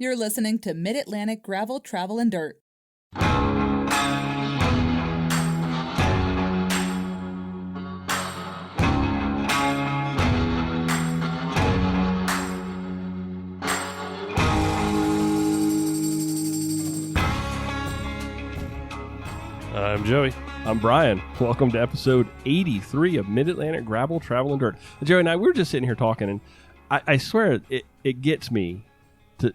You're listening to Mid-Atlantic Gravel, Travel, and Dirt. I'm Joey. I'm Brian. Welcome to episode 83 of Mid-Atlantic Gravel, Travel, and Dirt. Joey and I, we were just sitting here talking, and I swear it gets me to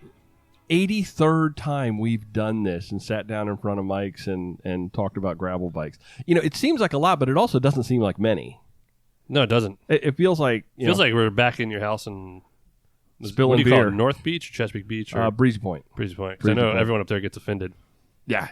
83rd time we've done this and sat down in front of mics and talked about gravel bikes. You know, it seems like a lot, but it also doesn't seem like many. No, it doesn't. It feels like... like we're back in your house and... Spilling what do you beer. call it? North Beach or Chesapeake Beach? Or Breezy Point. Breezy Point. Because I know everyone up there gets offended. Yeah.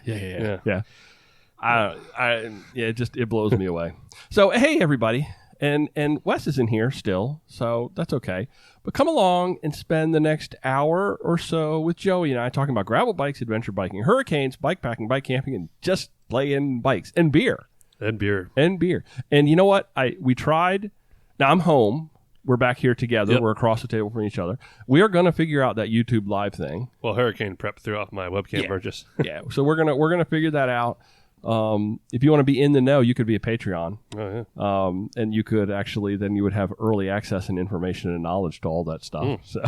It blows me away. So, hey, everybody. And Wes is in here still, so that's okay. But come along and spend the next hour or so with Joey and I talking about gravel bikes, adventure biking, hurricanes, bike packing, bike camping, and just playing bikes. And beer. And you know what? We tried. Now, I'm home. We're back here together. Yep. We're across the table from each other. We are going to figure out that YouTube live thing. Well, Hurricane Prep threw off my webcam purchase. Yeah, so we're gonna figure that out. If you want to be in the know, you could be a Patreon. Oh, yeah. And you could actually, then you would have early access and information and knowledge to all that stuff. So,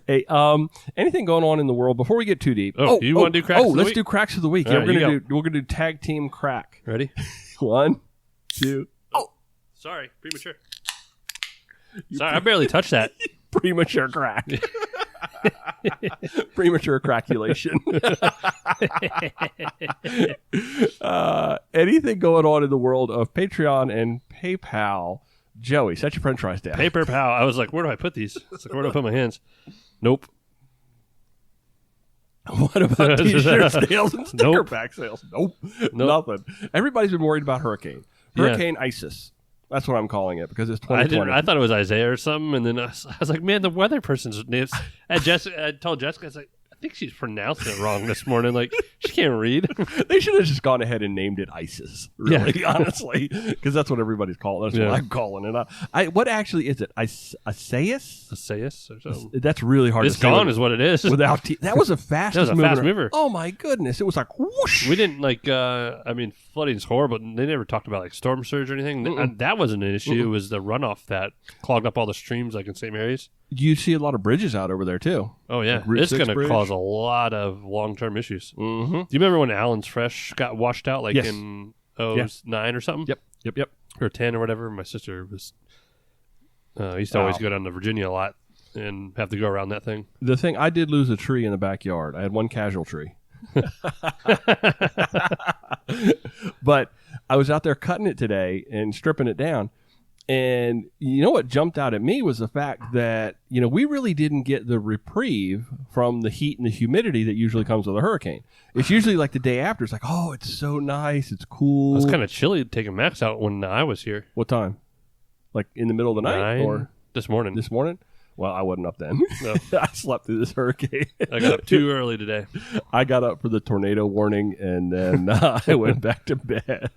hey, anything going on in the world before we get too deep? Oh, you want to do cracks? Let's do cracks of the week. Yeah, we're gonna do tag team crack. Ready? 1, 2. Oh, sorry, premature. Sorry, I barely touched that. Premature crack. Premature crackulation. Anything going on in the world of Patreon and PayPal? Joey, set your french fries down. Paper pal. I was like, where do I put these? It's like, where do I put my hands? Nope. What about t-shirt sales and sticker pack sales? Nope. Nothing. Everybody's been worried about Hurricane ISIS. That's what I'm calling it because it's 2020. I thought it was Isaiah or something, and then I was like, man, the weather person's name. I told Jessica, I was like, I think she's pronouncing it wrong this morning. Like, she can't read. They should have just gone ahead and named it ISIS, really, honestly, because that's what everybody's calling it. That's what I'm calling it. What actually is it? Isaias? Isaias or something? That's really hard to say. It's gone is what it is. Without that was a fast mover. That was a fast mover. Oh, my goodness. It was like whoosh. We didn't flooding's horrible. They never talked about like storm surge or anything. That wasn't an issue. It was the runoff that clogged up all the streams like in St. Mary's. You see a lot of bridges out over there, too. Oh, yeah. Like it's going to cause a lot of long-term issues. Mm-hmm. Do you remember when Allen's Fresh got washed out in 09 or something? Yep. Or 10 or whatever. My sister was used to always go down to Virginia a lot and have to go around that thing. The thing, I did lose a tree in the backyard. I had one casual tree. But I was out there cutting it today and stripping it down. And you know what jumped out at me was the fact that, we really didn't get the reprieve from the heat and the humidity that usually comes with a hurricane. It's usually like the day after. It's like, oh, it's so nice. It's cool. It was kind of chilly taking Max out when I was here. What time? Like in the middle of the night? 9, or this morning. This morning? Well, I wasn't up then. No. I slept through this hurricane. I got up too early today. I got up for the tornado warning, and then I went back to bed.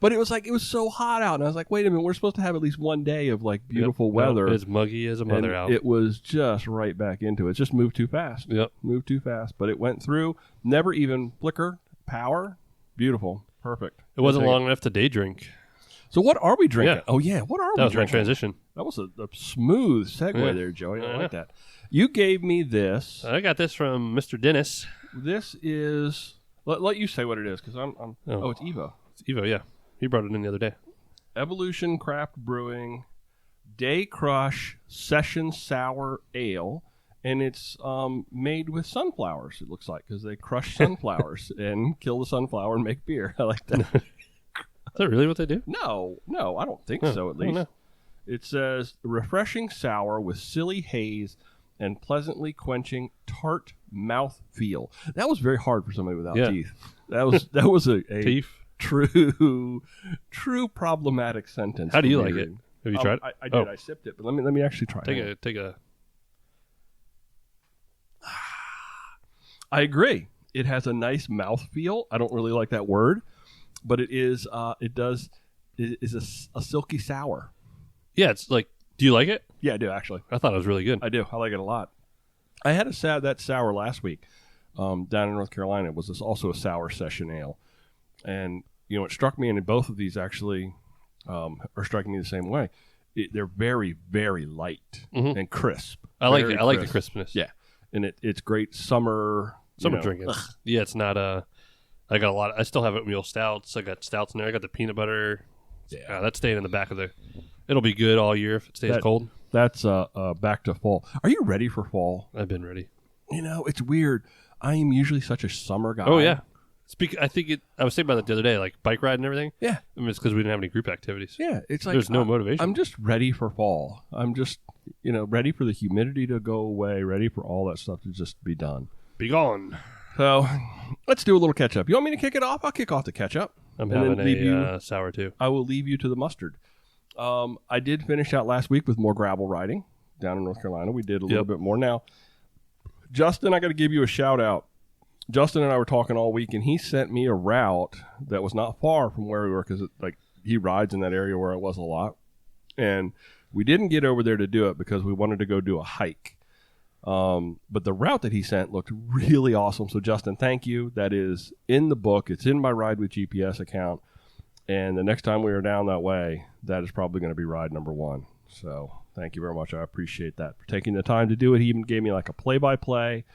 But it was so hot out, and I was like, wait a minute, we're supposed to have at least one day of like beautiful weather. No, it's muggy as a mother out. It was just right back into it. It just moved too fast. Yep. Moved too fast. But it went through, never even flicker, power. Beautiful. Perfect. It wasn't long enough to day drink. So what are we drinking? Yeah. Oh, yeah. What are we drinking? That was my transition. That was a smooth segue there, Joey. I like that. You gave me this. I got this from Mr. Dennis. This is... Let you say what it is, because I'm... Oh, it's Evo. It's Evo, yeah. He brought it in the other day. Evolution Craft Brewing Day Crush Session Sour Ale. And it's made with sunflowers, it looks like, because they crush sunflowers and kill the sunflower and make beer. I like that. Is that really what they do? No, I don't think so, at least. No. It says, refreshing sour with silly haze and pleasantly quenching tart mouth feel. That was very hard for somebody without teeth. That was a teeth. True problematic sentence. How do you like it? Have you tried it? I did. I sipped it, but let me actually try it. Take a. I agree. It has a nice mouth feel. I don't really like that word. But it is a silky sour. Yeah, it's like, do you like it? Yeah, I do, actually. I thought it was really good. I do. I like it a lot. I had that sour last week down in North Carolina. It was also a sour session ale. And, it struck me, and both of these actually are striking me the same way. They're very, very light and crisp. I like it. I like the crispness. Yeah. And it's great summer drinking. Yeah, it's not I got a lot. I still have oatmeal stouts. I got stouts in there. I got the peanut butter. Yeah, that's staying in the back of the. It'll be good all year if it stays cold. That's back to fall. Are you ready for fall? I've been ready. It's weird. I am usually such a summer guy. Oh yeah. I was thinking about that the other day, like bike ride and everything. Yeah. I mean, it's because we didn't have any group activities. Yeah, it's like there's no motivation. I'm just ready for fall. I'm just ready for the humidity to go away. Ready for all that stuff to just be done. Be gone. So, let's do a little catch up. You want me to kick it off? I'll kick off the catch up. I'm having a sour too. I will leave you to the mustard. I did finish out last week with more gravel riding down in North Carolina. We did a little bit more. Now, Justin, I got to give you a shout out. Justin and I were talking all week, and he sent me a route that was not far from where we were because he rides in that area where I was a lot. And we didn't get over there to do it because we wanted to go do a hike. But the route that he sent looked really awesome. So, Justin, thank you. That is in the book. It's in my Ride with GPS account. And the next time we are down that way, that is probably going to be ride number 1. So thank you very much. I appreciate that for taking the time to do it. He even gave me like a play-by-play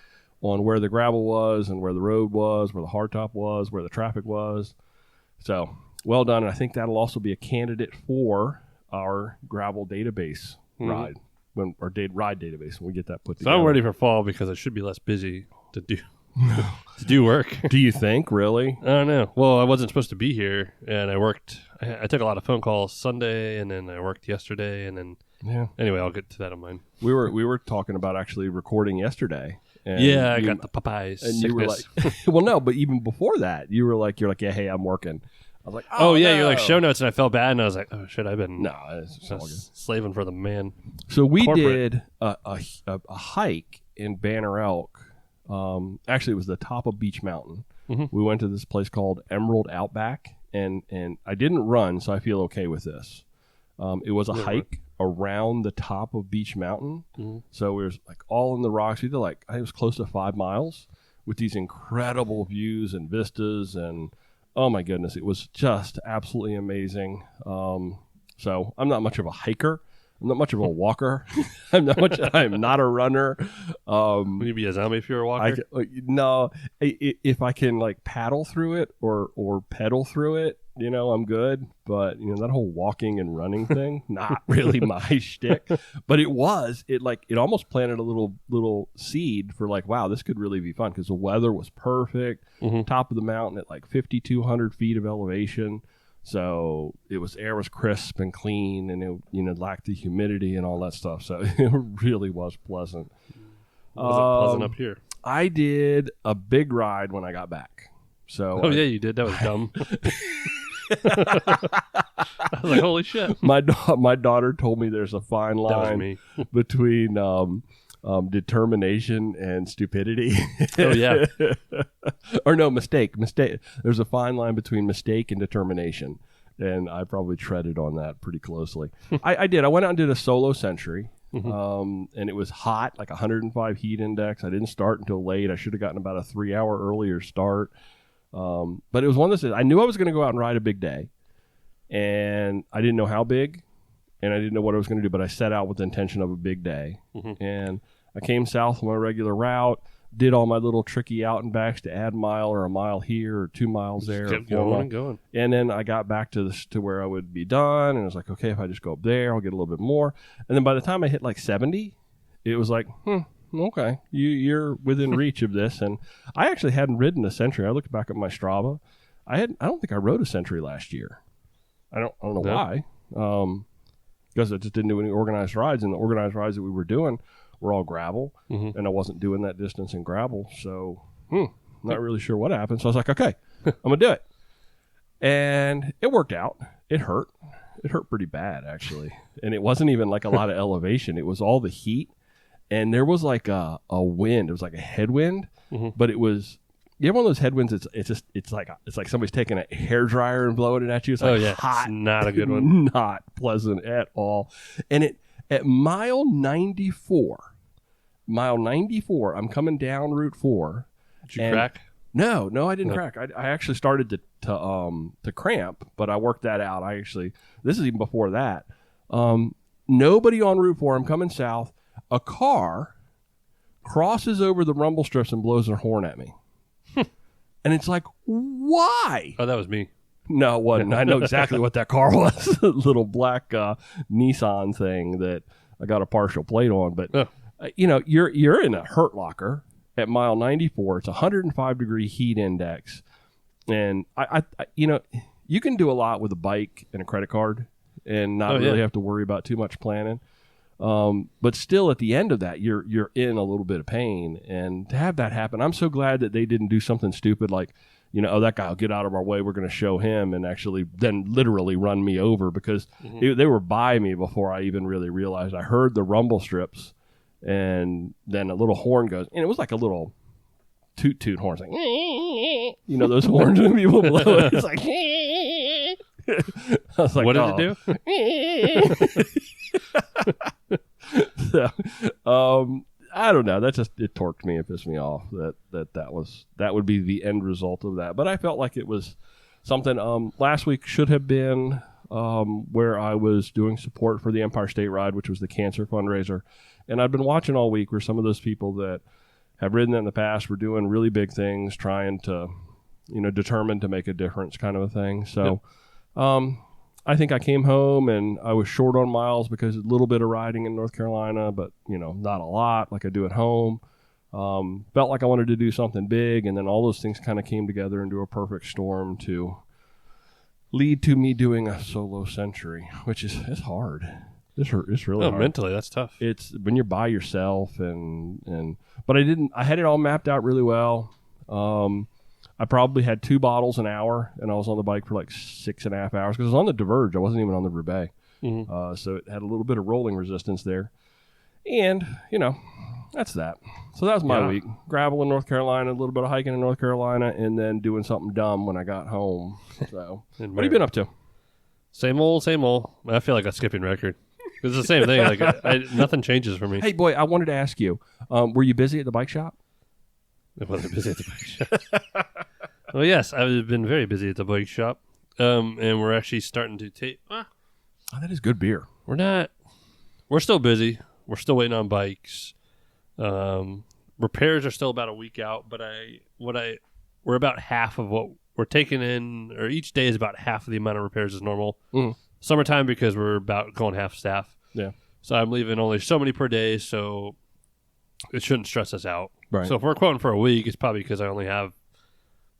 on where the gravel was and where the road was, where the hardtop was, where the traffic was. So well done. And I think that'll also be a candidate for our gravel database ride, ride database when we get that put together. So I'm ready for fall because I should be less busy to do work. Do you think, really? I don't know. Well, I wasn't supposed to be here, and I worked. I took a lot of phone calls Sunday, and then I worked yesterday, and then anyway, I'll get to that on mine. We were talking about actually recording yesterday. And I got the Popeyes and sickness. You were like, well, no, but even before that, you're like, yeah, hey, I'm working. I was like, oh yeah, no. you're like show notes, and I felt bad, and I was like, oh shit, I've been it's all good. Slaving for the man. So we corporate. did a hike in Banner Elk. Actually, it was the top of Beach Mountain. We went to this place called Emerald Outback, and I didn't run, so I feel okay with this. It was a hike around the top of Beach Mountain. So we were like all in the rocks. We did I think it was close to 5 miles with these incredible views and vistas, and oh my goodness, it was just absolutely amazing. So I'm not much of a hiker. I'm not much of a walker. I'm not a runner. Would you be a zombie if you were a walker? No, if I can paddle through it or pedal through it, I'm good. But that whole walking and running thing, not really my shtick. But it almost planted a little seed for wow, this could really be fun because the weather was perfect. Top of the mountain at 5,200 feet of elevation. So air was crisp and clean, and it lacked the humidity and all that stuff. So it really was pleasant. Was it pleasant up here? I did a big ride when I got back. So yeah, you did. That was dumb. I was like, holy shit. My daughter told me there's a fine line between determination and stupidity. Oh yeah. Or no, mistake. There's a fine line between mistake and determination, and I probably treaded on that pretty closely. I did. I went out and did a solo century, and it was hot, 105 heat index. I didn't start until late. I should have gotten about a 3-hour earlier start, but it was one of those. I knew I was going to go out and ride a big day, and I didn't know how big. And I didn't know what I was going to do, but I set out with the intention of a big day. And I came south on my regular route, did all my little tricky out and backs to add a mile or a mile here or 2 miles there. Kept going. And then I got back to where I would be done. And I was like, okay, if I just go up there, I'll get a little bit more. And then by the time I hit 70, it was like, okay, you're within reach of this. And I actually hadn't ridden a century. I looked back at my Strava. I don't think I rode a century last year. I don't know why. Because I just didn't do any organized rides, and the organized rides that we were doing were all gravel, and I wasn't doing that distance in gravel, so not really sure what happened. So I was like, okay, I'm going to do it. And it worked out. It hurt. It hurt pretty bad, actually. And it wasn't even a lot of elevation. It was all the heat, and there was a wind. It was like a headwind, but it was... You have one of those headwinds. It's like somebody's taking a hairdryer and blowing it at you. It's hot. It's not a good one. Not pleasant at all. And at mile 94, mile 94. I'm coming down Route 4. Did you crack? No, I didn't crack. I actually started to cramp, but I worked that out. This is even before that. Nobody on Route 4. I'm coming south. A car crosses over the rumble strips and blows their horn at me. And it's like, why? Oh, that was me. No, it wasn't. I know exactly what that car was. A little black Nissan thing that I got a partial plate on. But, you're in a hurt locker at mile 94. It's 105-degree heat index. And, you can do a lot with a bike and a credit card and not really have to worry about too much planning. But still, at the end of that, you're in a little bit of pain. And to have that happen, I'm so glad that they didn't do something stupid like, that guy will get out of our way. We're going to show him and actually then literally run me over because they were by me before I even really realized. I heard the rumble strips and then a little horn goes. And it was like a little toot horn. It's like, those horns when people blow it. It's like, I was like, what did it do? So, I don't know. That it torqued me and pissed me off. That would be the end result of that. But I felt like it was something. Last week should have been where I was doing support for the Empire State Ride, which was the cancer fundraiser. And I've been watching all week where some of those people that have ridden it in the past were doing really big things, trying to, determined to make a difference, kind of a thing. So, I think I came home and I was short on miles because a little bit of riding in North Carolina, but, not a lot like I do at home. Felt like I wanted to do something big, and then all those things kind of came together into a perfect storm to lead to me doing a solo century, which it's hard. It's really hard. Mentally, that's tough. It's when you're by yourself but I had it all mapped out really well. I probably had 2 bottles an hour, and I was on the bike for like 6.5 hours because I was on the Diverge. I wasn't even on the Roubaix. So it had a little bit of rolling resistance there. And, that's that. So that was my week. Gravel in North Carolina, a little bit of hiking in North Carolina, and then doing something dumb when I got home. So what have you been up to? Same old. I feel like a skipping record. It's the same thing. Like nothing changes for me. Hey, boy, I wanted to ask you, were you busy at the bike shop? I wasn't busy at the bike shop. Well, yes, I've been very busy at the bike shop. And we're actually starting to take... Oh, that is good beer. We're still busy. We're still waiting on bikes. Repairs are still about a week out, but we're about half of what we're taking in, or each day is about half of the amount of repairs as normal. Summertime because we're about going half staff. Yeah. So I'm leaving only so many per day, so it shouldn't stress us out. Right. So if we're quoting for a week, it's probably because I only have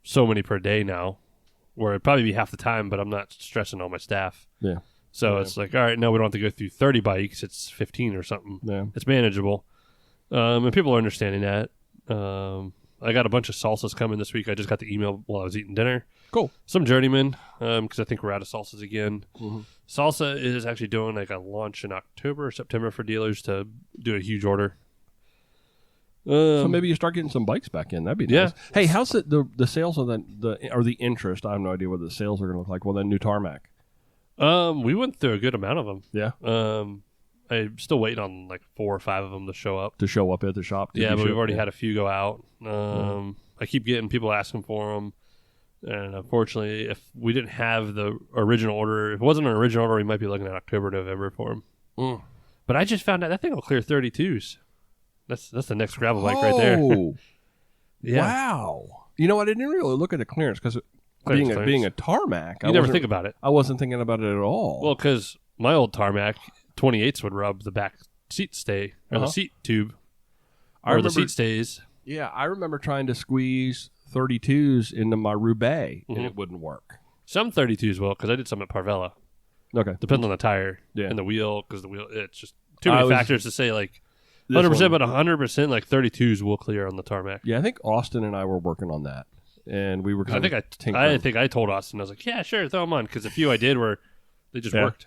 so many per day now, where it'd probably be half the time, but I'm not stressing all my staff. Yeah. So it's like, all right, now we don't have to go through 30 bikes. It's 15 or something. Yeah. It's manageable. And people are understanding that. I got a bunch of salsas coming this week. I just got the email while I was eating dinner. Cool. Some journeyman, because I think we're out of salsas again. Salsa is actually doing like a launch in October or September for dealers to do a huge order. So maybe you start getting some bikes back in. That'd be nice. Hey, how's the sales of the interest? I have no idea what the sales are going to look like. Well, then new tarmac. We went through a good amount of them. Yeah. I'm still waiting on like 4 or 5 of them to show up. To show up at the shop. Yeah, but we've already had a few go out. I keep getting people asking for them. And unfortunately, if we didn't have the original order, if it wasn't an original order, we might be looking at October, November for them. But I just found out that thing will clear 32s. That's the next gravel bike right there. Yeah. Wow. You know, I didn't really look at the clearance because being a tarmac, you never think about it. I wasn't thinking about it at all. Well, because my old tarmac 28s would rub the back seat stay or the seat tube, the seat stays. Yeah, I remember trying to squeeze 32s into my Roubaix, and it wouldn't work. Some 32s will, because I did some at Parvella. Okay, depends on the tire and the wheel, because the wheel, it's just too many factors to say like 100%, but 100% like 32s will clear on the tarmac. Yeah, I think Austin and I were working on that, and we were kind of I think I told Austin, I was like, yeah, sure, throw them on, because a few I did were they just worked.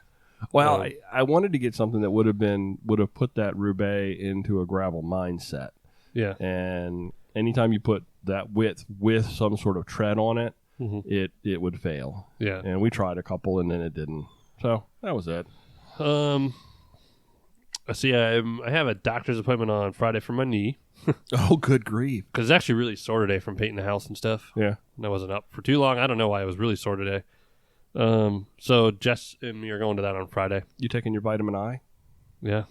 Well, I wanted to get something that would have put that Roubaix into a gravel mindset. Yeah, and anytime you put that width with some sort of tread on it, it would fail. Yeah, and we tried a couple, and then it didn't. So that was it. See, I have a doctor's appointment on Friday for my knee Oh, good grief. because it's actually really sore today from painting the house and stuff. Yeah. And I wasn't up for too long. I don't know why I was really sore today. So Jess and me are going to that on Friday. You taking your vitamin I? Yeah.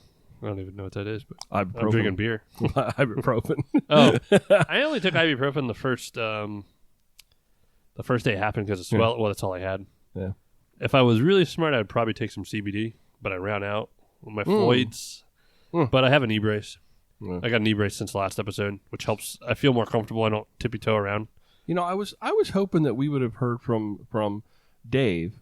I don't even know what that is, but Ibuprofen. I'm drinking beer. Ibuprofen. Oh, I only took ibuprofen the first day it happened because well, that's all I had. Yeah. If I was really smart, I'd probably take some CBD, but I ran out with my Floyds. But I have a knee brace. Yeah. I got a knee brace since the last episode, which helps. I feel more comfortable. I don't tippy-toe around. You know, I was hoping that we would have heard from Dave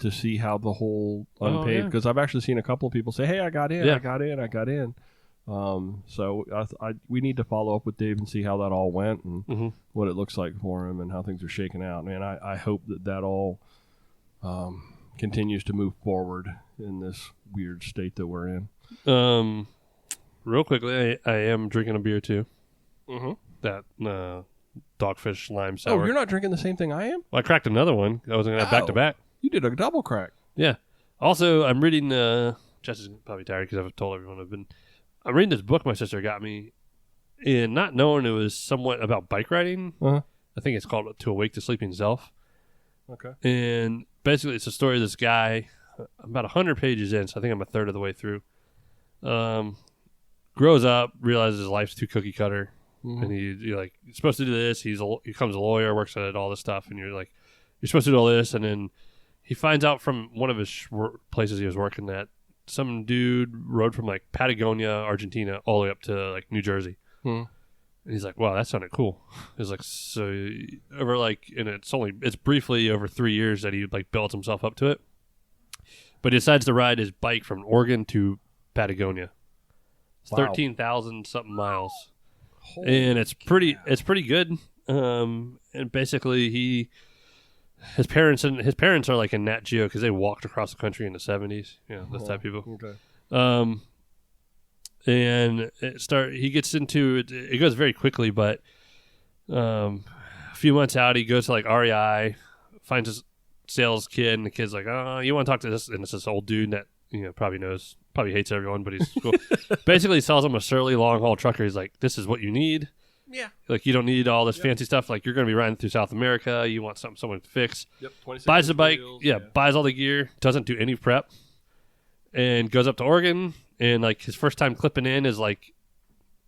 to see how the whole unpaid, because I've actually seen a couple of people say, "Hey, I got in. So we need to follow up with Dave and see how that all went and what it looks like for him and how things are shaking out. Man, I hope that all continues to move forward in this weird state that we're in. Real quickly, I am drinking a beer too. Mm-hmm. That Dogfish Lime Sour. Oh, you're not drinking the same thing I am? Well, I cracked another one. I was going to have back to back. You did a double crack. Yeah. Also, I'm reading. Jess is probably tired because I've told everyone I'm reading this book my sister got me, and not knowing it was somewhat about bike riding. Uh-huh. I think it's called "To Awake the Sleeping Self." Okay. And basically, it's a story of this guy. About 100 pages in, so I think I'm a third of the way through. Grows up, realizes his life's too cookie cutter, and you're like, you're supposed to do this. He becomes a lawyer, works at all this stuff, and you're like, you're supposed to do all this, and then he finds out from one of his places he was working at, some dude rode from like Patagonia, Argentina, all the way up to like New Jersey. And he's like, wow, that sounded cool. He's like, so over like, and it's briefly over 3 years that he like built himself up to it. But he decides to ride his bike from Oregon to Patagonia. It's 13,000 something miles. And it's pretty good. And basically his parents are like in Nat Geo because they walked across the country in the 70s. You know, those type of people. Okay. And he gets into it. It goes very quickly, but a few months out, he goes to like REI, finds his sales kid, and the kid's like, "Oh, you want to talk to this?" And it's this old dude that probably hates everyone, but he's cool. Basically, he sells him a surly long haul trucker. He's like, "This is what you need. Yeah. Like, you don't need all this fancy stuff. Like, you're going to be riding through South America. You want someone to fix." Yep. Buys the bike. Buys all the gear. Doesn't do any prep, and goes up to Oregon. And like his first time clipping in is like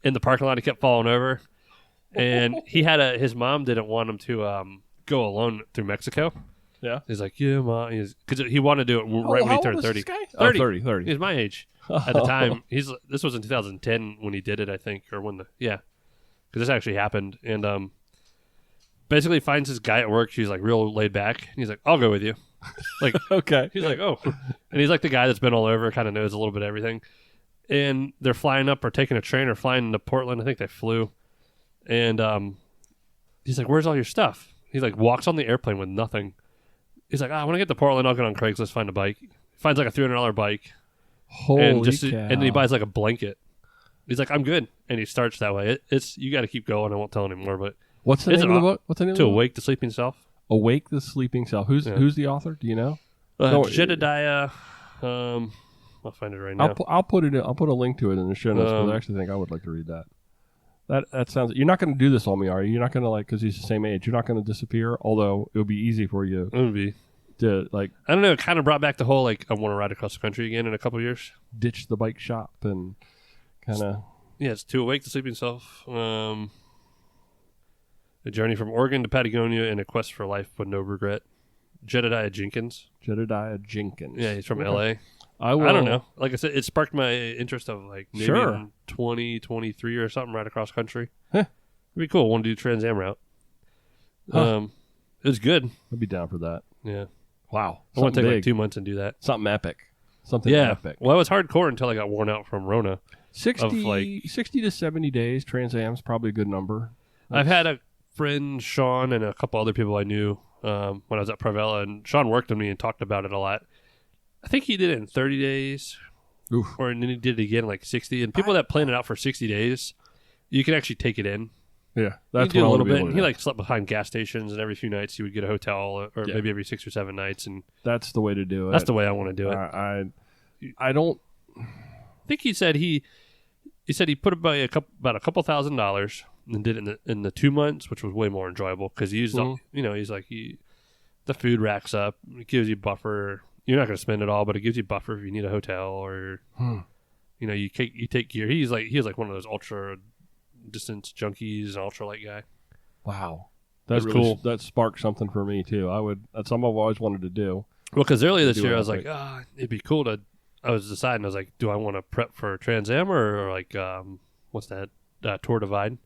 in the parking lot. He kept falling over, and his mom didn't want him to go alone through Mexico. Yeah. He's like, yeah, mom, because he wanted to do it right when he turned 30. 30. 30. He's my age at the time. This was in 2010 when he did it, I think, or because this actually happened. And basically finds this guy at work. She's like real laid back, and he's like, I'll go with you. Like, okay. He's like, oh, and he's like the guy that's been all over, kind of knows a little bit of everything. And they're flying up or taking a train or flying into Portland. I think they flew. And he's like, where's all your stuff? He like walks on the airplane with nothing. He's like, I want to get to Portland. I'll get on Craigslist, find a bike. Finds like a $300 bike. Holy and cow. And then he buys like a blanket. He's like, I'm good. And he starts that way. It's you got to keep going. I won't tell anymore. But what's the name of the book? What's the name? To Awake the Sleeping Self. Awake the Sleeping Self. Who's the author? Do you know? Jedediah. I'll find it right now. I'll put a link to it in the show notes because I actually think I would like to read that. That sounds. You're not going to do this on me, are you? You're not going to because he's the same age. You're not going to disappear. Although it would be easy for you. It would be to like. I don't know. It kind of brought back the whole I want to ride across the country again in a couple of years. Ditch the bike shop and kind of. Yeah, it's To Awake the Sleeping Self. A journey from Oregon to Patagonia in a quest for life with no regret. Jedediah Jenkins. Yeah, he's from L.A. I don't know. Like I said, it sparked my interest of maybe in 2023 or something right across country. It'd be cool. Want to do Trans Am route. It was good. I'd be down for that. Yeah. Wow. I want to take 2 months and do that. Something epic. Something epic. Well, it was hardcore until I got worn out from Rona. 60 to 70 days. Trans Am's probably a good number. I've had a friend, Sean, and a couple other people I knew when I was at Pravella, and Sean worked with me and talked about it a lot. I think he did it in 30 days, and then he did it again in 60. And people that plan it out for 60 days, you can actually take it in. Yeah, that's do a little bit. And he slept behind gas stations, and every few nights he would get a hotel, or maybe every 6 or 7 nights. And that's the way to do it. That's the way I want to do it. I don't. think he said he put about a couple $1,000 and did it in the 2 months, which was way more enjoyable because he used he's like the food racks up, it gives you buffer. You're not going to spend it all, but it gives you buffer if you need a hotel or you take gear. He was like one of those ultra distance junkies, an ultralight guy. Wow. That's really cool. That sparked something for me too. That's something I've always wanted to do. Well, because earlier this year I was like, it'd be cool to. I was deciding. I was like, do I want to prep for Trans Am or like what's that Tour Divide?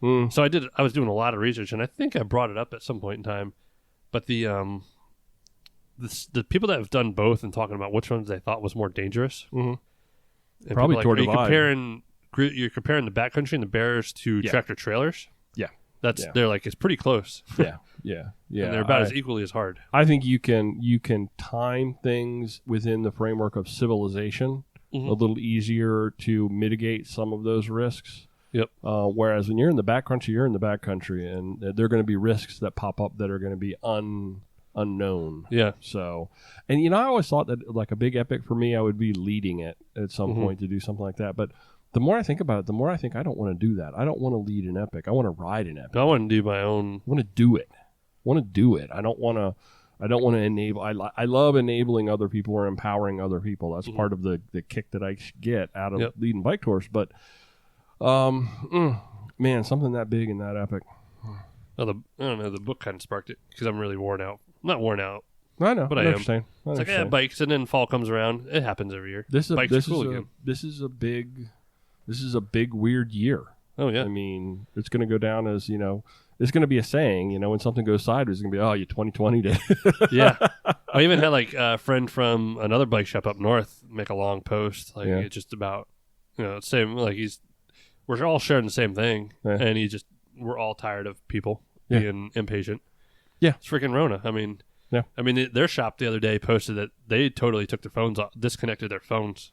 So I was doing a lot of research, and I think I brought it up at some point in time. But the people that have done both and talking about which ones they thought was more dangerous. Mm-hmm. Probably Tour Divide. You're comparing the backcountry and the bears to tractor trailers. They're like it's pretty close. Yeah. And they're about as equally as hard. I think you can time things within the framework of civilization a little easier to mitigate some of those risks. Yep. Whereas when you're in the backcountry, and there are going to be risks that pop up that are going to be unknown. Yeah. So, and I always thought that like a big epic for me, I would be leading it at some point to do something like that, but. The more I think about it, the more I think I don't want to do that. I don't want to lead an epic. I want to ride an epic. I want to do my own. I want to do it. I don't want to enable. I love enabling other people or empowering other people. That's part of the kick that I get out of leading bike tours. But, man, something that big and that epic. I don't know. The book kind of sparked it because I'm really worn out. I'm not worn out. I know, but I am. It's like bikes, and then fall comes around. It happens every year. This is a big weird year. Oh yeah. I mean, it's going to go down as it's going to be a saying. When something goes sideways, it's going to be you 2020 did. Yeah. I even had like a friend from another bike shop up north make a long post it's just about same like we're all sharing the same thing, and we're all tired of people being impatient. Yeah, it's freaking Rona. I mean. Yeah. I mean, their shop the other day posted that they totally took their phones off, disconnected their phones.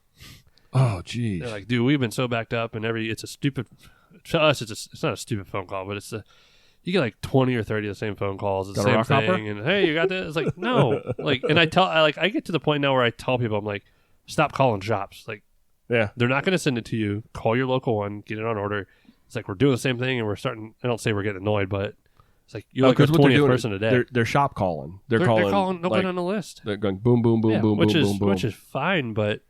Oh, geez. They're like, dude, we've been so backed up, and it's a stupid. To us, it's not a stupid phone call, but you get like 20 or 30 of the same phone calls, the same thing, and hey, you got this? It's like no, and I get to the point now where I tell people, I'm like, stop calling shops. Like, they're not going to send it to you. Call your local one, get it on order. It's like we're doing the same thing, and we're starting. I don't say we're getting annoyed, but. It's like you're like a 20th person a day. They're shop calling. They're calling nobody on the list. They're going boom, boom, boom, boom, boom, boom, boom. Which is fine, but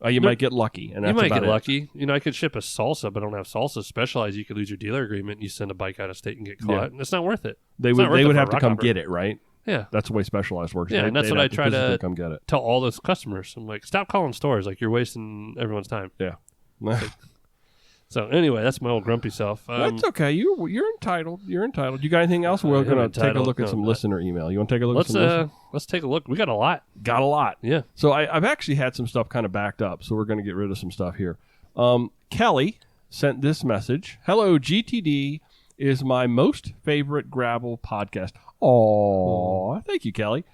you might get lucky. And that's lucky. I could ship a salsa, but I don't have salsa specialized. You could lose your dealer agreement. And you send a bike out of state and get caught. And it's not worth it. They would have to come get it, right? Yeah, that's the way specialized works. Yeah, and that's what I try to come get it. Tell all those customers. I'm like, stop calling stores. Like you're wasting everyone's time. Yeah. So anyway, that's my old grumpy self. That's okay. You're entitled. You got anything else? We're going to take a look at some listener email. You want to take a look at some let's take a look. We got a lot. Yeah. So I've actually had some stuff kind of backed up, so we're going to get rid of some stuff here. Kelly sent this message. Hello, GTD is my most favorite gravel podcast. Oh, thank you, Kelly.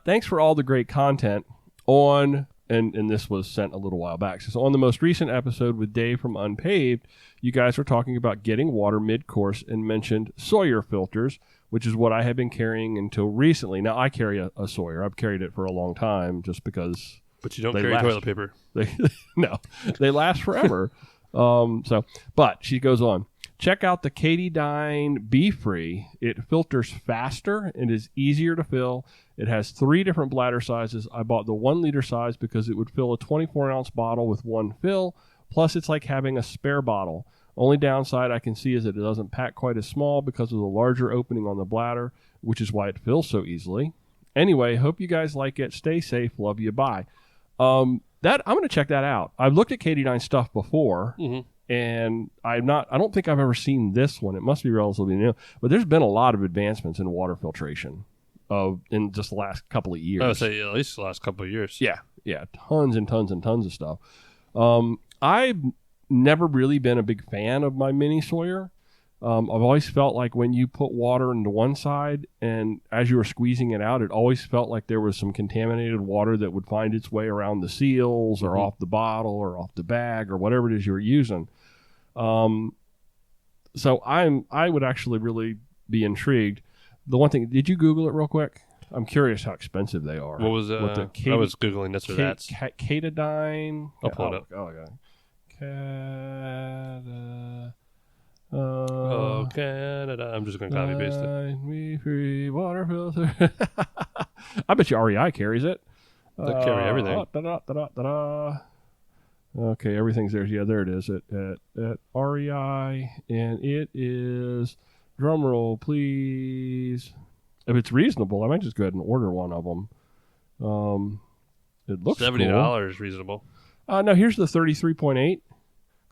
Thanks for all the great content on... And this was sent a little while back. So on the most recent episode with Dave from Unpaved, you guys were talking about getting water mid-course and mentioned Sawyer filters, which is what I have been carrying until recently. Now, I carry a Sawyer. I've carried it for a long time just because... But you don't carry toilet paper. No, they last forever. But she goes on. Check out the Katydine Be Free. It filters faster and is easier to fill. It has 3 different bladder sizes. I bought the 1 liter size because it would fill a 24-ounce bottle with one fill. Plus, it's like having a spare bottle. Only downside I can see is that it doesn't pack quite as small because of the larger opening on the bladder, which is why it fills so easily. Anyway, hope you guys like it. Stay safe. Love you. Bye. I'm going to check that out. I've looked at Katydine stuff before. Mm-hmm. And I don't think I've ever seen this one. It must be relatively new. But there's been a lot of advancements in water filtration in just the last couple of years. I would say at least the last couple of years. Yeah. Tons and tons and tons of stuff. I've never really been a big fan of my mini Sawyer. I've always felt like when you put water into one side and as you were squeezing it out, it always felt like there was some contaminated water that would find its way around the seals or off the bottle or off the bag or whatever it is you were using. So I would actually really be intrigued. The one thing, did you Google it real quick? I'm curious how expensive they are. What was I was Googling this or that. Catadine. I'll pull it up. Oh, okay. Canada. I'm just going to copy paste it. Me free water filter. I bet you REI carries it. They carry everything. Okay, everything's there. Yeah, there it is at REI, and it is. Drum roll, please. If it's reasonable, I might just go ahead and order one of them. It looks $70 reasonable. No, here's the 33.8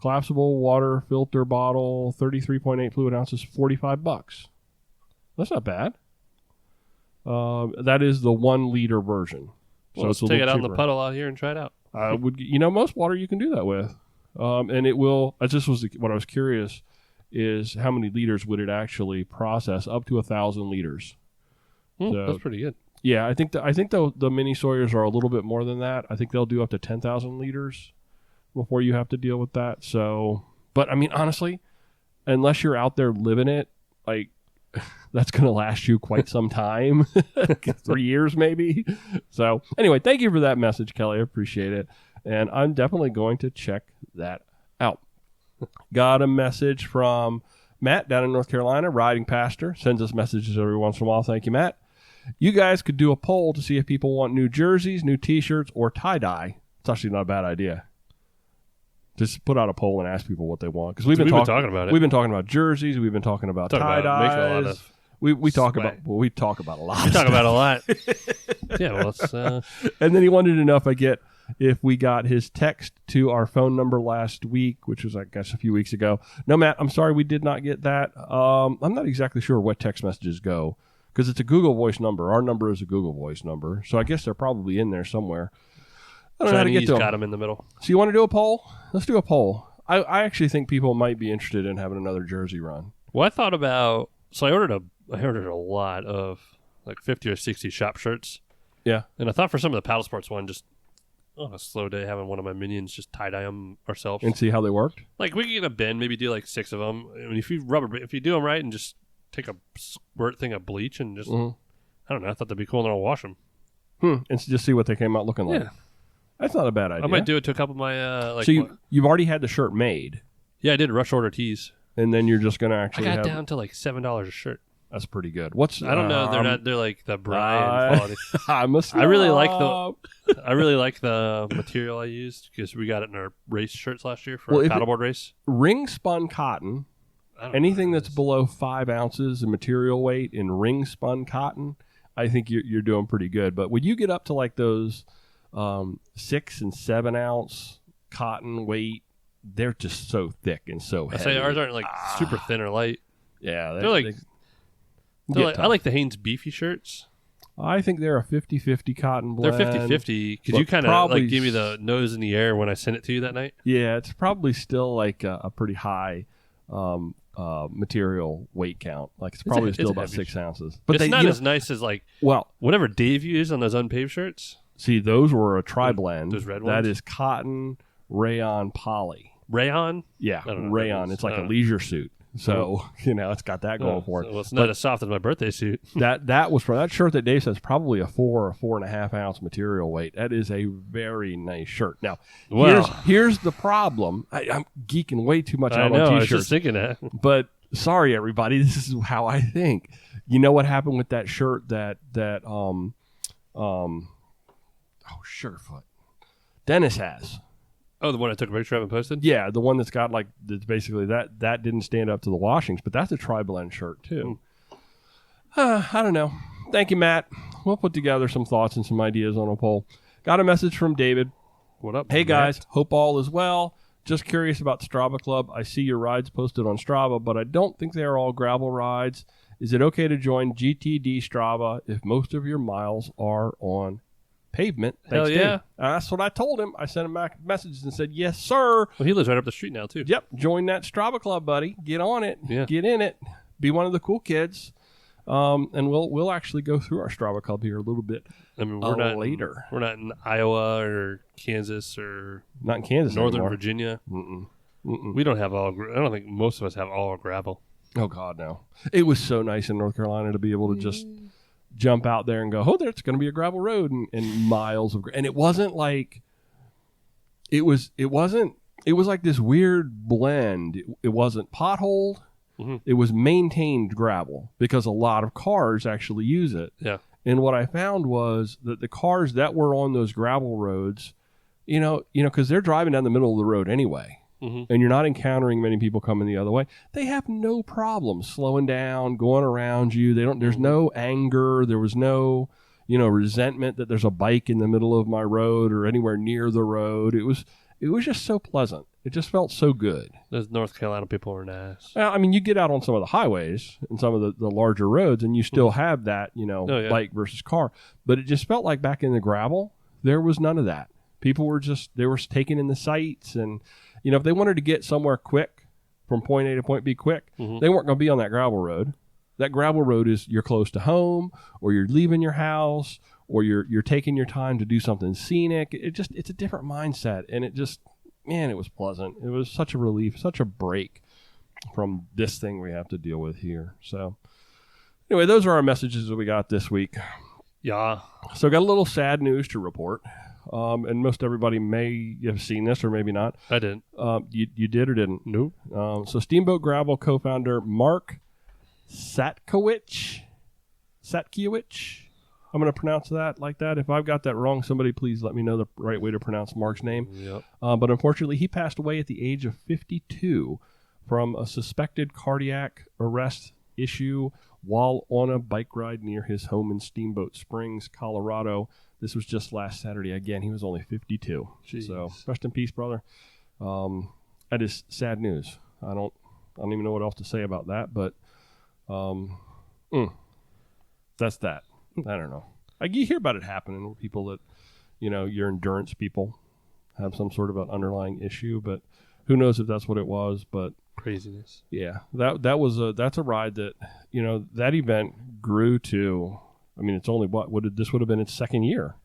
collapsible water filter bottle, 33.8 fluid ounces, $45. That's not bad. That is the 1 liter version. Well, let's take it out in the puddle out here and try it out. Most water you can do that with, and it will. This was what I was curious is how many liters would it actually process? Up to 1,000 liters. So, that's pretty good. Yeah, I think the mini Sawyers are a little bit more than that. I think they'll do up to 10,000 liters before you have to deal with that. So, but I mean, honestly, unless you're out there living it, like that's going to last you quite some time, 3 years maybe. So anyway, thank you for that message, Kelly. I appreciate it. And I'm definitely going to check that out. Got a message from Matt down in North Carolina, riding pastor, sends us messages every once in a while. Thank you, Matt. You guys could do a poll to see if people want new jerseys, new T-shirts, or tie-dye. It's actually not a bad idea. Just put out a poll and ask people what they want. Because we've been talking about it. We've been talking about jerseys. We've been talking about tie-dyes. We talk about a lot. We talk about a lot. Yeah, well, it's, and then he wanted to know if we got his text to our phone number last week, which was, I guess, a few weeks ago. No, Matt, I'm sorry we did not get that. I'm not exactly sure what text messages go because it's a Google Voice number. Our number is a Google Voice number, so I guess they're probably in there somewhere. I don't know how to get to them. Got them in the middle. So you want to do a poll? Let's do a poll. I actually think people might be interested in having another jersey run. Well, I thought about I ordered a lot of like 50 or 60 shop shirts. Yeah, and I thought for some of the paddle sports one, just on a slow day, having one of my minions just tie-dye them ourselves and see how they worked. Like we could get a bin, maybe do like 6 of them. I mean, if you do them right and just take a squirt thing of bleach and just I don't know, I thought that'd be cool, and then I'll wash them. And just see what they came out looking like. Yeah. That's not a bad idea. I might do it to a couple of my so you've already had the shirt made. Yeah, I did rush order tees, and then you're just going to actually. I got down to like $7 a shirt. That's pretty good. I don't know. They're like the Brian quality. I really like the material I used because we got it in our race shirts last year for our paddleboard race. Ring spun cotton. Anything that's below 5 ounces in material weight in ring spun cotton, I think you're doing pretty good. But when you get up to like those 6 and 7 ounce cotton weight, they're just so thick and so heavy. I say ours aren't like super thin or light. Yeah, they're like I like the Hanes beefy shirts. I think they're a 50-50 cotton blend. They're 50-50 because you kind of like give me the nose in the air when I sent it to you that night. Yeah, it's probably still like a pretty high material weight count. Like it's probably still about 6 ounces. But it's not as nice as like whatever Dave used on those unpaved shirts. See, those were a tri-blend. Those red ones? That is cotton, rayon, poly. Rayon? Yeah, rayon. It's like a leisure suit. So, it's got that going for it. Well, it's not as soft as my birthday suit. that was for that shirt that Dave says probably a 4 or 4.5 ounce material weight. That is a very nice shirt. Now, here's the problem. I'm geeking way too much out on T-shirts. I was just thinking that. But sorry, everybody. This is how I think. You know what happened with that shirt Surefoot Dennis has? Oh, the one I took a picture of and posted? Yeah, the one that's got that's basically that didn't stand up to the washings, but that's a tri-blend shirt too. I don't know. Thank you, Matt. We'll put together some thoughts and some ideas on a poll. Got a message from David. What up? Hey guys, hope all is well. Just curious about Strava Club. I see your rides posted on Strava, but I don't think they are all gravel rides. Is it okay to join GTD Strava if most of your miles are on pavement? Hell yeah. That's what I told him. I sent him back messages and said, yes, sir. Well, he lives right up the street now, too. Yep. Join that Strava Club, buddy. Get on it. Yeah. Get in it. Be one of the cool kids. And we'll actually go through our Strava Club here a little bit later. We're not in Iowa or Kansas or not in Kansas Northern anymore. Virginia. We don't have I don't think most of us have all gravel. Oh, God, no. It was so nice in North Carolina to be able to just jump out there and go, oh, there's going to be a gravel road and miles of, and it wasn't like, it was like this weird blend. It wasn't potholed. Mm-hmm. It was maintained gravel because a lot of cars actually use it. Yeah. And what I found was that the cars that were on those gravel roads, because they're driving down the middle of the road anyway. Mm-hmm. And you're not encountering many people coming the other way. They have no problem slowing down, going around you. There's no anger. There was no, resentment that there's a bike in the middle of my road or anywhere near the road. It was just so pleasant. It just felt so good. Those North Carolina people are nice. I mean, you get out on some of the highways and some of the larger roads, and you still have that, bike versus car. But it just felt like back in the gravel, there was none of that. People were they were taking in the sights, and if they wanted to get somewhere quick from point A to point B quick, they weren't going to be on that gravel road. That gravel road is you're close to home, or you're leaving your house, or you're taking your time to do something scenic. It's a different mindset, and it was pleasant. It was such a relief, such a break from this thing we have to deal with here. So anyway, those are our messages that we got this week. Yeah. So got a little sad news to report. And most everybody may have seen this or maybe not. I didn't. You did or didn't? Nope. So Steamboat Gravel co-founder Mark Satkiewicz. I'm going to pronounce that like that. If I've got that wrong, somebody please let me know the right way to pronounce Mark's name. Yep. But unfortunately, he passed away at the age of 52 from a suspected cardiac arrest issue while on a bike ride near his home in Steamboat Springs, Colorado. This was just last Saturday. Again, he was only 52. Jeez. So rest in peace, brother. That is sad news. I don't even know what else to say about that, but that's that. I don't know. You hear about it happening with people that, your endurance people have some sort of an underlying issue, but who knows if that's what it was, but craziness. Yeah. That's a ride that, that event grew to, it's only this would have been its second year.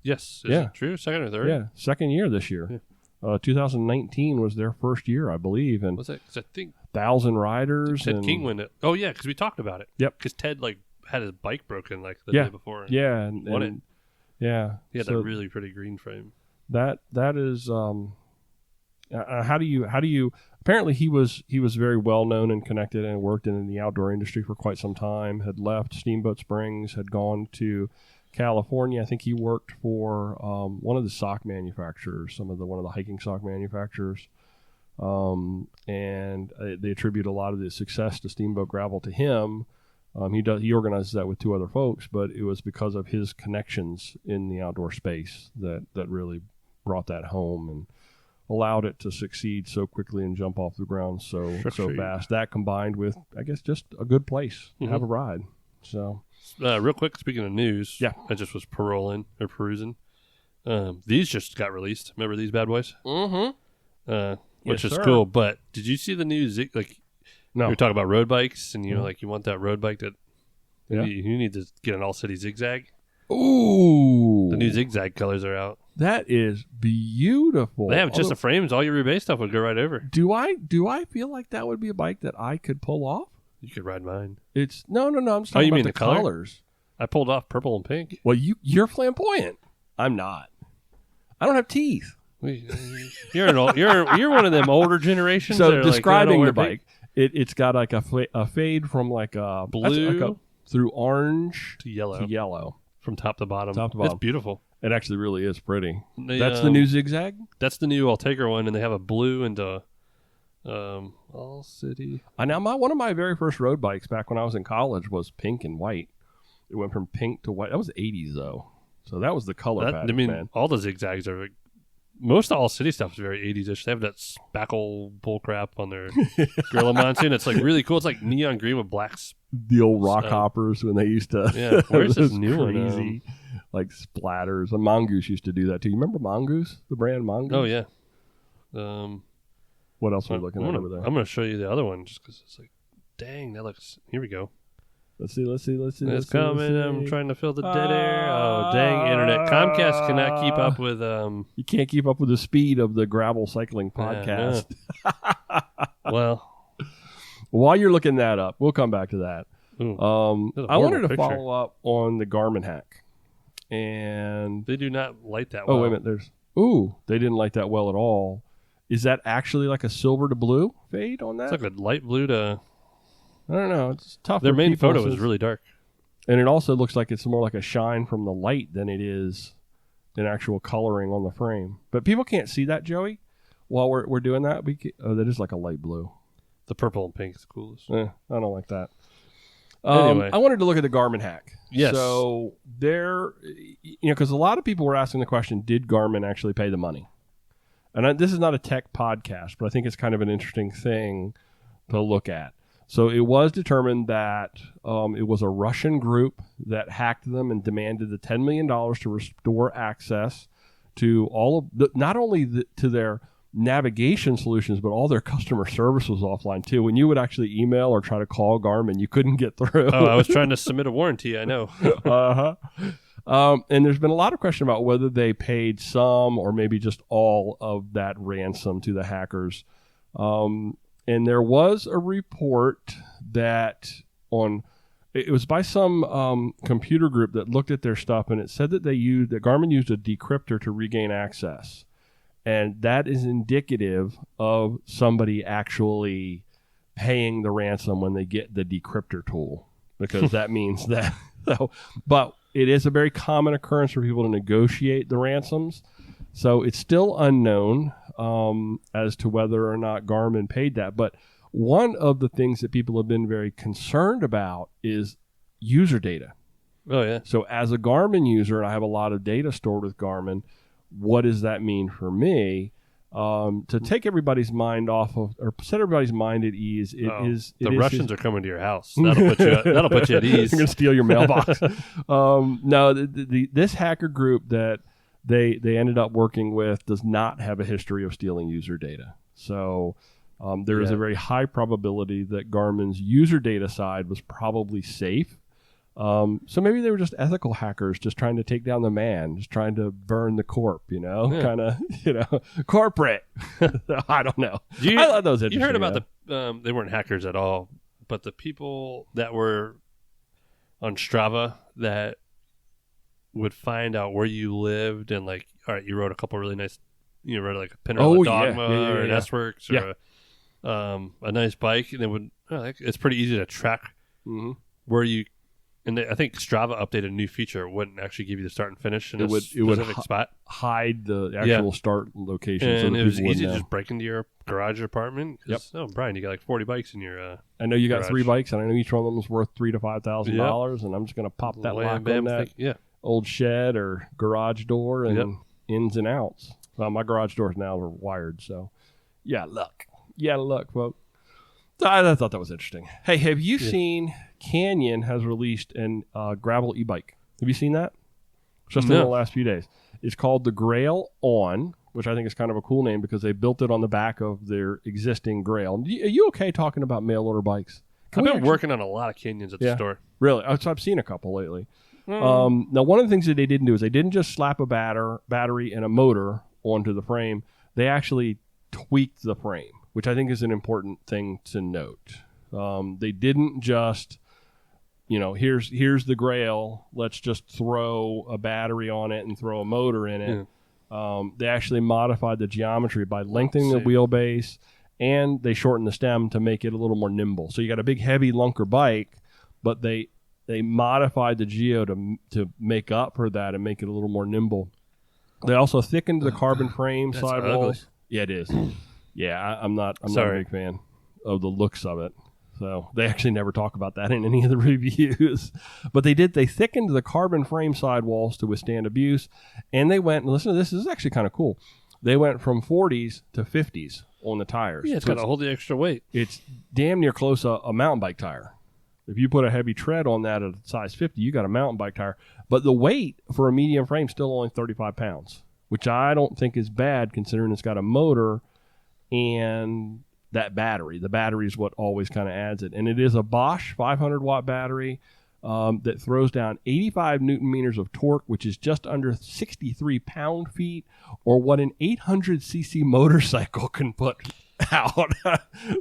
Yes. Is it true? Second or third? Yeah. Second year this year. Yeah. 2019 was their first year, I believe. And was it? Because I think 1,000 riders. Ted King won it. Oh, yeah. Because we talked about it. Yep. Because Ted, had his bike broken, the day before. Yeah. And won it. Yeah. He had that really pretty green frame. That is, how do you, apparently he was very well known and connected and worked in the outdoor industry for quite some time, had left Steamboat Springs, had gone to California. I think he worked for one of the sock manufacturers, one of the hiking sock manufacturers. And they attribute a lot of the success to Steamboat Gravel to him. He organizes that with two other folks, but it was because of his connections in the outdoor space that really brought that home and allowed it to succeed so quickly and jump off the ground so fast. That combined with, I guess, just a good place to have a ride. So, real quick, speaking of news, yeah, I just was perusing. These just got released. Remember these bad boys? Mm-hmm. Which is cool. But did you see the news? No. You were talking about road bikes, and you want that road bike that you need to get an all-city zigzag. Ooh, the new zigzag colors are out. That is beautiful. They have just the frames. All your rebase stuff would go right over. Do I feel like that would be a bike that I could pull off? You could ride mine. It's no. I'm just talking about the colors. I pulled off purple and pink. Well, you're flamboyant. I'm not. I don't have teeth. You're one of them older generations. So describing the bike, it's got like a fade from like a blue through orange to yellow from top to bottom. It's beautiful. It actually really is pretty. That's the new zigzag? That's the new Ultegra one, and they have a blue and a all city. Now, one of my very first road bikes back when I was in college was pink and white. It went from pink to white. That was the 80s, though. So that was the color pattern, man. All the zigzags are most all city stuff is very 80s-ish. They have that spackle bullcrap on their Gorilla Monsoon. It's really cool. It's like neon green with black. The old rock hoppers when they used to. Yeah, where's this new crazy, one? Splatters. And Mongoose used to do that too. You remember Mongoose, the brand Mongoose? Oh yeah. What else are we looking at over there? I'm going to show you the other one just because it's dang, that looks. Here we go. Let's see. It's coming. I'm trying to fill the dead air. Oh, dang, internet. Comcast cannot keep up with... You can't keep up with the speed of the Gravel Cycling podcast. Well... While you're looking that up, we'll come back to that. That's a I wanted to horrible picture. follow up on the Garmin hack. And They do not light that well. oh, wait a minute. They didn't light that well at all. Is that actually like a silver to blue fade on that? It's like a light blue to... I don't know. It's tough. Their for main people photo since- is really dark. And it also looks like it's more like a shine from the light than it is an actual coloring on the frame. But people can't see that, Joey. While we're doing that, that is like a light blue. The purple and pink is the coolest. I don't like that. Anyway. I wanted to look at the Garmin hack. Yes. So because a lot of people were asking the question, did Garmin actually pay the money? And this is not a tech podcast, but I think it's kind of an interesting thing to look at. So it was determined that it was a Russian group that hacked them and demanded the $10 million to restore access to all of not only to their navigation solutions, but all their customer service was offline too. When you would actually email or try to call Garmin, you couldn't get through. Oh, I was trying to submit a warranty. I know. And there's been a lot of question about whether they paid some or maybe just all of that ransom to the hackers. And there was a report that it was by some computer group that looked at their stuff, and it said that Garmin used a decryptor to regain access. And that is indicative of somebody actually paying the ransom when they get the decryptor tool, because that means that. But it is a very common occurrence for people to negotiate the ransoms. So it's still unknown as to whether or not Garmin paid that. But one of the things that people have been very concerned about is user data. Oh, yeah. So as a Garmin user, and I have a lot of data stored with Garmin, what does that mean for me? To take everybody's mind off of, or set everybody's mind at ease, the Russians are coming to your house. That'll put you at ease. They're going to steal your mailbox. No, this hacker group that they ended up working with does not have a history of stealing user data. So there is a very high probability that Garmin's user data side was probably safe. So maybe they were just ethical hackers just trying to take down the man, just trying to burn the corp, kind of, corporate. I don't know. I thought that was interesting. You heard about they weren't hackers at all, but the people that were on Strava that would find out where you lived and like, all right, you rode a couple really nice, you rode like a Pinarello Dogma or an S-Works or a nice bike, and they would, it's pretty easy to track where you. And I think Strava updated a new feature. It wouldn't actually give you the start and finish in a specific spot. Hide the actual start location. And it was easy to just break into your garage or apartment. Yep. Oh, Brian, you got like 40 bikes in your I know you got garage. 3 bikes, and I know each one of them is worth $3,000 to $5,000, and I'm just going to pop that lock on that old shed or garage door and ins and outs. Well, my garage doors now are wired, so luck. Yeah, luck, folks. So I thought that was interesting. Hey, have you seen Canyon has released an gravel e-bike? Have you seen that? Just in the last few days. It's called the Grail On, which I think is kind of a cool name because they built it on the back of their existing Grail. Are you okay talking about mail order bikes? I've been working on a lot of Canyons at the store. Really? So I've seen a couple lately. Now, one of the things that they didn't do is they didn't just slap a battery and a motor onto the frame. They actually tweaked the frame, which I think is an important thing to note. They didn't just, here's the Grail, let's just throw a battery on it and throw a motor in it. They actually modified the geometry by lengthening the wheelbase, and they shortened the stem to make it a little more nimble. So you got a big, heavy lunker bike, but they modified the geo to make up for that and make it a little more nimble. They also thickened the carbon frame sidewalls. Yeah, it is. Yeah, I'm not a big fan of the looks of it. So they actually never talk about that in any of the reviews. But they thickened the carbon frame sidewalls to withstand abuse. And they went, and listen to this is actually kind of cool. They went from 40s to 50s on the tires. Yeah, it's got to hold the extra weight. It's damn near close a mountain bike tire. If you put a heavy tread on that at a size 50, you got a mountain bike tire. But the weight for a medium frame is still only 35 pounds, which I don't think is bad considering it's got a motor and that battery. The battery is what always kind of adds it. And it is a Bosch 500-watt battery that throws down 85 newton meters of torque, which is just under 63 pound-feet, or what an 800cc motorcycle can put out.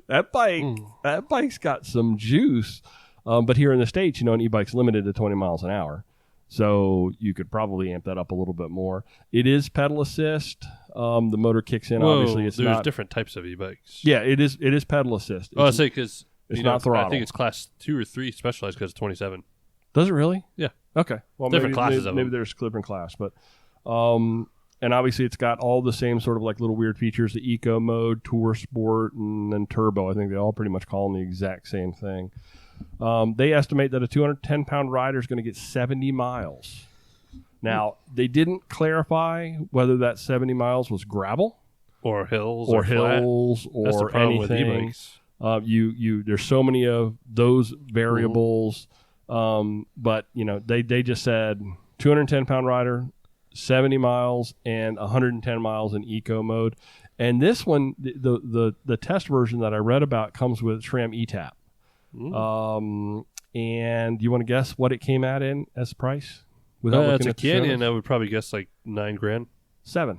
That bike's got some juice. But here in the States, an e-bike's limited to 20 miles an hour. So you could probably amp that up a little bit more. It is pedal assist. The motor kicks in. Whoa, Obviously, it's there's not. different types of e-bikes. Yeah, it is pedal assist. Oh, I say because it's not throttle. I think it's class 2 or 3 specialized because it's 27. Does it really? Yeah. Okay. Well, Different classes of maybe them. there's different class, but and obviously it's got all the same sort of like little weird features: the eco mode, tour sport, and then turbo. I think they all pretty much call them the exact same thing. They estimate that a 210-pound rider is going to get 70 miles. Now, they didn't clarify whether that 70 miles was gravel Or hills. or flat. hills That's the or problem with anything. e-bikes. There's so many of those variables, but they just said 210-pound rider, 70 miles, and 110 miles in eco mode. And this one, the test version that I read about comes with SRAM ETAP. And you want to guess what it came at in as price? Without It's looking a at the Canyon. shows? I would probably guess like $9,000. 7.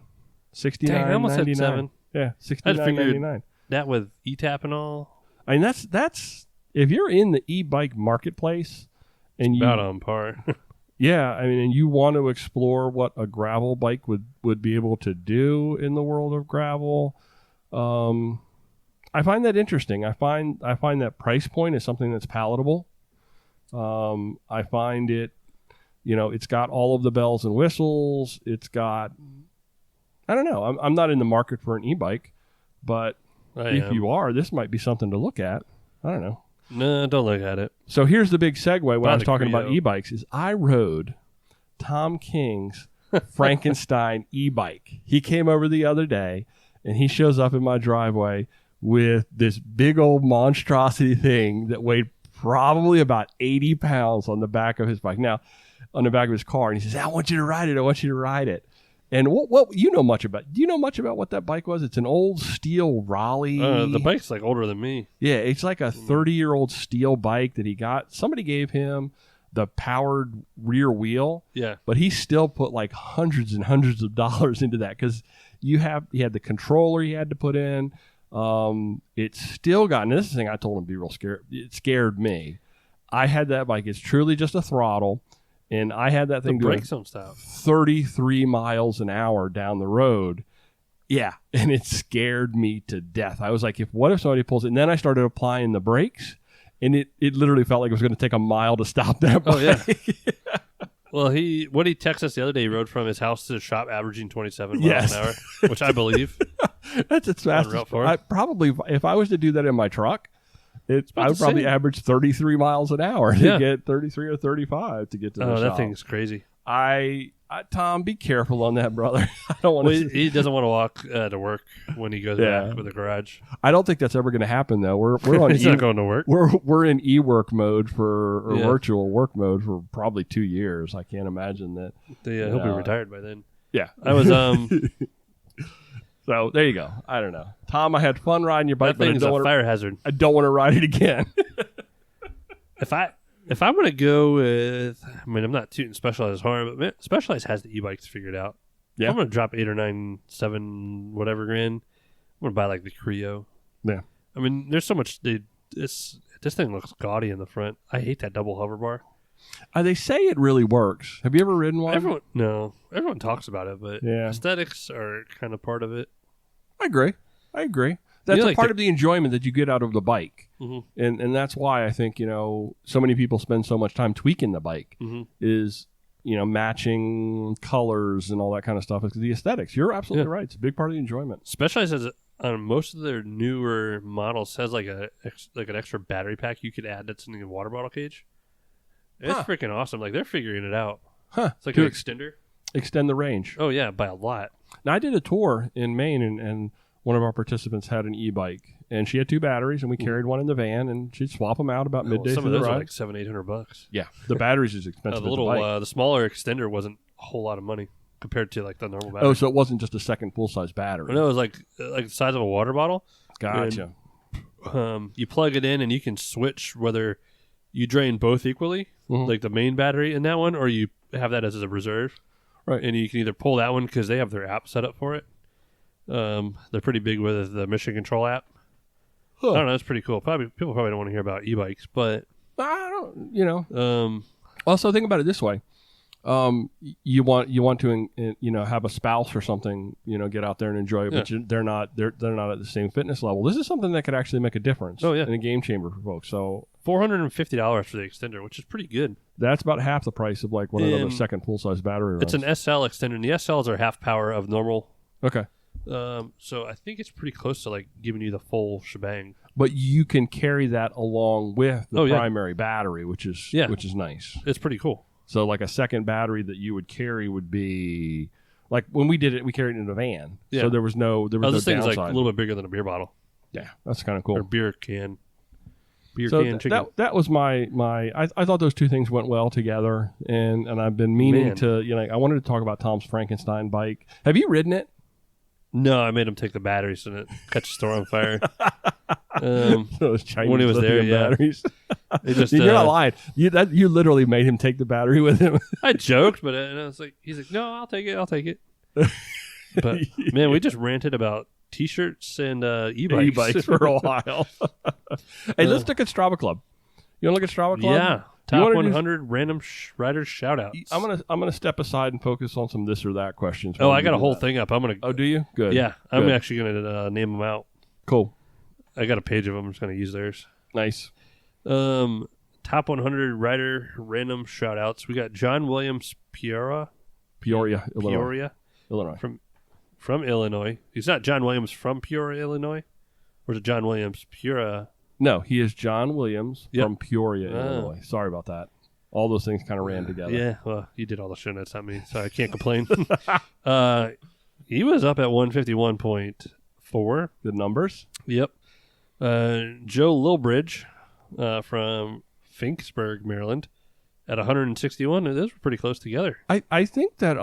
Dang, I almost said 69.99. seven. Yeah, I just figured 69.99. that with ETAP and all, I mean, that's if you're in the e-bike marketplace and you about on par. yeah, I mean, and you want to explore what a gravel bike would be able to do in the world of gravel, I find that interesting. I find that price point is something that's palatable. I find it, it's got all of the bells and whistles. It's got, I don't know. I'm not in the market for an e-bike, but if you are, this might be something to look at. I don't know. No, don't look at it. So here's the big segue when I was a talking about Creo. e-bikes is I rode Tom King's Frankenstein e-bike. He came over the other day and he shows up in my driveway with this big old monstrosity thing that weighed probably about 80 pounds on the back of his bike. Now, on the back of his car. And he says, I want you to ride it. I want you to ride it. And what do you know much about what that bike was? It's an old steel Raleigh. The bike's like older than me. Yeah, it's like a 30-year-old steel bike that he got. Somebody gave him the powered rear wheel. Yeah. But he still put like hundreds and hundreds of dollars into that because he had the controller he had to put in. It's still got, and this is the thing I told him to be real scared. It scared me. I had that bike. It's truly just a throttle. And I had that thing The doing brakes don't stop. 33 miles an hour down the road. Yeah, and it scared me to death. I was like, what if somebody pulls it? And then I started applying the brakes, and it literally felt like it was going to take a mile to stop that bike. Oh, yeah. Well, he texted us the other day. He rode from his house to the shop averaging 27 miles an hour, which I believe. That's its fastest. I probably, if I was to do that in my truck, I would probably average 33 miles an hour to get 33 or 35 to get to the shop. Oh, that thing's crazy. Tom, be careful on that, brother. I don't want to. He doesn't want to walk to work when he goes back with the garage. I don't think that's ever going to happen, though. We're on. He's not going to work. We're in e-work mode virtual work mode for probably 2 years. I can't imagine that. He'll be retired by then. Yeah, I was So there you go. I don't know, Tom. I had fun riding your bike, that thing's a fire hazard. I don't want to ride it again. If I'm going to go with, I mean, I'm not tooting Specialized horn, but Specialized has the e-bikes figured out. Yeah. If I'm going to drop 8 or 9, 7, whatever grand, I'm going to buy like the Creo. Yeah. I mean, there's so much. This thing looks gaudy in the front. I hate that double hover bar. They say it really works. Have you ever ridden one? Everyone talks about it, but aesthetics are kind of part of it. I agree. That's a like part of the enjoyment that you get out of the bike. Mm-hmm. And that's why I think, so many people spend so much time tweaking the bike is, matching colors and all that kind of stuff. It's the aesthetics. You're absolutely right. It's a big part of the enjoyment. Specialized has on most of their newer models has like an extra battery pack you could add that's in the water bottle cage. It's freaking awesome. Like they're figuring it out. It's like an extender. Extend the range. Oh yeah, by a lot. Now I did a tour in Maine and one of our participants had an e-bike and she had 2 batteries and we carried one in the van and she'd swap them out about midday Some through of those the are ride. like $700-800. Yeah, the batteries is expensive. The smaller extender wasn't a whole lot of money compared to like the normal battery. Oh, so it wasn't just a second full size battery. No, it was like the size of a water bottle. Gotcha. And, you plug it in and you can switch whether you drain both equally, like the main battery in that one, or you have that as a reserve. Right. And you can either pull that one because they have their app set up for it. They're pretty big with the Mission Control app. I don't know. It's pretty cool. People probably don't want to hear about e-bikes, but I don't. Also, think about it this way: you want to have a spouse or something, get out there and enjoy it, but they're not at the same fitness level. This is something that could actually make a difference. In a game chamber for folks. So $450 for the extender, which is pretty good. That's about half the price of like one of those second full size battery runs. It's an SL extender, and the SLs are half power of normal. Okay. So I think it's pretty close to like giving you the full shebang. But you can carry that along with the primary battery, which is nice. It's pretty cool. So like a second battery that you would carry would be like when we did it, we carried it in a van. Yeah. So there was no this thing's downside. like a little bit bigger than a beer bottle. Yeah, that's kind of cool. Or beer can. Chicken. That was my I thought those two things went well together, and I've been meaning to I wanted to talk about Tom's Frankenstein bike. Have you ridden it? No, I made him take the batteries and it catch the store on fire. Those Chinese when he was there, batteries. You're not lying. You literally made him take the battery with him. I joked, but I was like, he's like, no, I'll take it. But man, we just ranted about T-shirts and e-bikes for a while. Hey, let's look at Strava Club. You want to look at Strava Club? Yeah. Top 100 random riders shout-outs. I'm gonna step aside and focus on some this or that questions. I got a whole thing up. Oh, do you? Good. Yeah, I'm actually gonna name them out. Cool. I got a page of them. I'm just gonna use theirs. Nice. Top 100 rider random shout-outs. We got John Williams Peoria, Illinois. From Illinois. He's not John Williams from Peoria, Illinois, or is it John Williams Peoria? No, he is John Williams from Peoria, Illinois. Sorry about that. All those things kind of ran together. Yeah, well, you did all the show notes, not me, so I can't complain. He was up at 151.4. Good numbers. Yep. Joe Lilbridge from Finksburg, Maryland, at 161. Those were pretty close together. I think that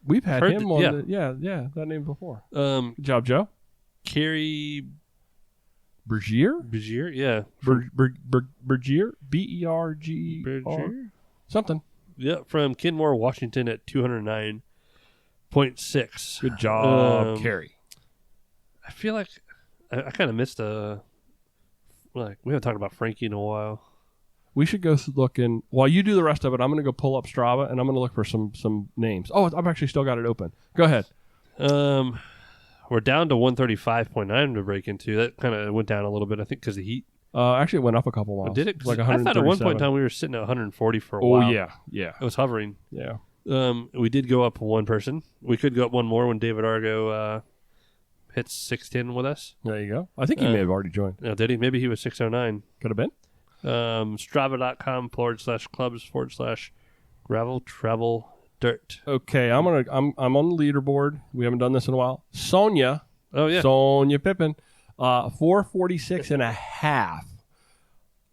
we've had him on that name before. Good job, Joe. Carrie Bergier, yeah. Bergier, Berger, something. Yeah, from Kenmore, Washington at 209.6. Good job, Carrie. I feel like I kind of missed we haven't talked about Frankie in a while. We should go look in. While you do the rest of it, I'm going to go pull up Strava, and I'm going to look for some names. Oh, I've actually still got it open. Go ahead. We're down to 135.9 to break into. That kind of went down a little bit, I think, because of the heat. Actually, it went up a couple miles. Did it? Like I thought at one point in time we were sitting at 140 for a while. Oh, yeah. It was hovering. Yeah. We did go up one person. We could go up one more when David Argo hits 610 with us. There you go. I think he may have already joined. No, did he? Maybe he was 609. Could have been. Strava.com/clubs/gravel travel dirt. Okay, I'm on the leaderboard. We haven't done this in a while. Sonia. Oh yeah. Sonia Pippin. 446 and a half.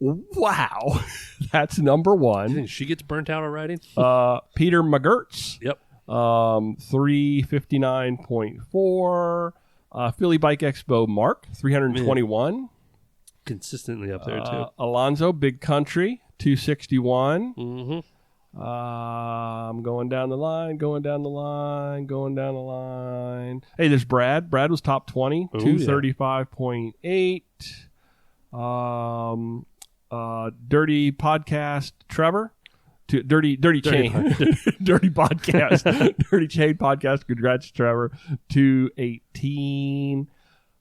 Wow. That's number one. You think she gets burnt out already? Peter McGurts. Yep. 359.4. Philly Bike Expo Mark, 321. Man. Consistently up there too. Alonzo Big Country, 261. Mm-hmm. I'm going down the line. Hey, there's Brad. Brad was top 20, 235.8. Dirty Podcast Trevor. Dirty Chain. Dirty Podcast. Dirty Chain Podcast. Congrats, Trevor. 218.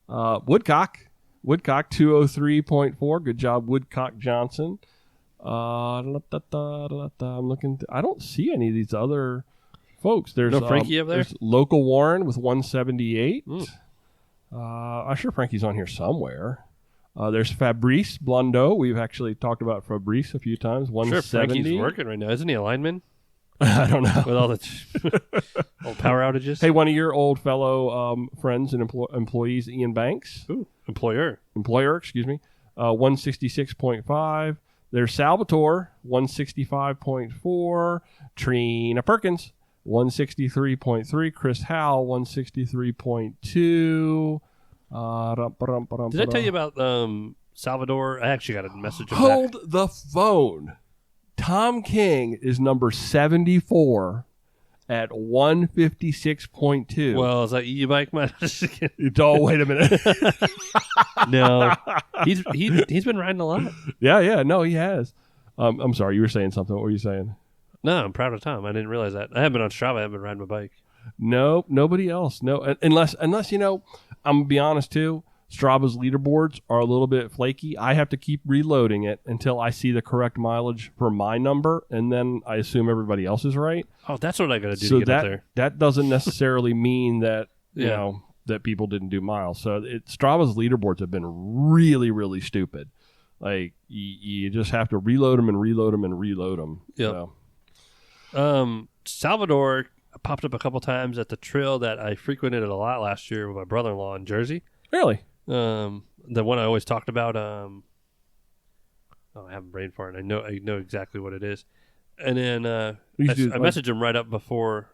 Woodcock, 203.4. Good job, Woodcock Johnson. I'm looking. I don't see any of these other folks. There's no Frankie up there. There's Local Warren with 178. I'm sure Frankie's on here somewhere. There's Fabrice Blondeau. We've actually talked about Fabrice a few times. 170. Sure, Frankie's working right now. Isn't he a lineman? I don't know. With all the old power outages. Hey, one of your old fellow friends and employees, Ian Banks. Ooh, employer, excuse me. 166.5. There's Salvatore, 165.4. Trina Perkins, 163.3. Chris Howell, 163.2. Did I tell you about Salvador? I actually got a message. Hold the phone. Tom King is number 74 at 156.2. Well, is that e-bike mileage? Oh, wait a minute. No, he's been riding a lot. Yeah, no, he has. I'm sorry, you were saying something. What were you saying? No, I'm proud of Tom. I didn't realize that. I haven't been on Strava. I haven't been riding my bike. No, nobody else. No, unless I'm gonna be honest too. Strava's leaderboards are a little bit flaky. I have to keep reloading it until I see the correct mileage for my number, and then I assume everybody else is right. Oh, that's what I got to do So to get up there. that doesn't necessarily mean that you know that people didn't do miles. So Strava's leaderboards have been really, really stupid. Like you just have to reload them and reload them and reload them. Yep. So. Salvador popped up a couple times at the trail that I frequented a lot last year with my brother-in-law in Jersey. Really? The one I always talked about. I have a brain fart. I know exactly what it is. And then I messaged him right up before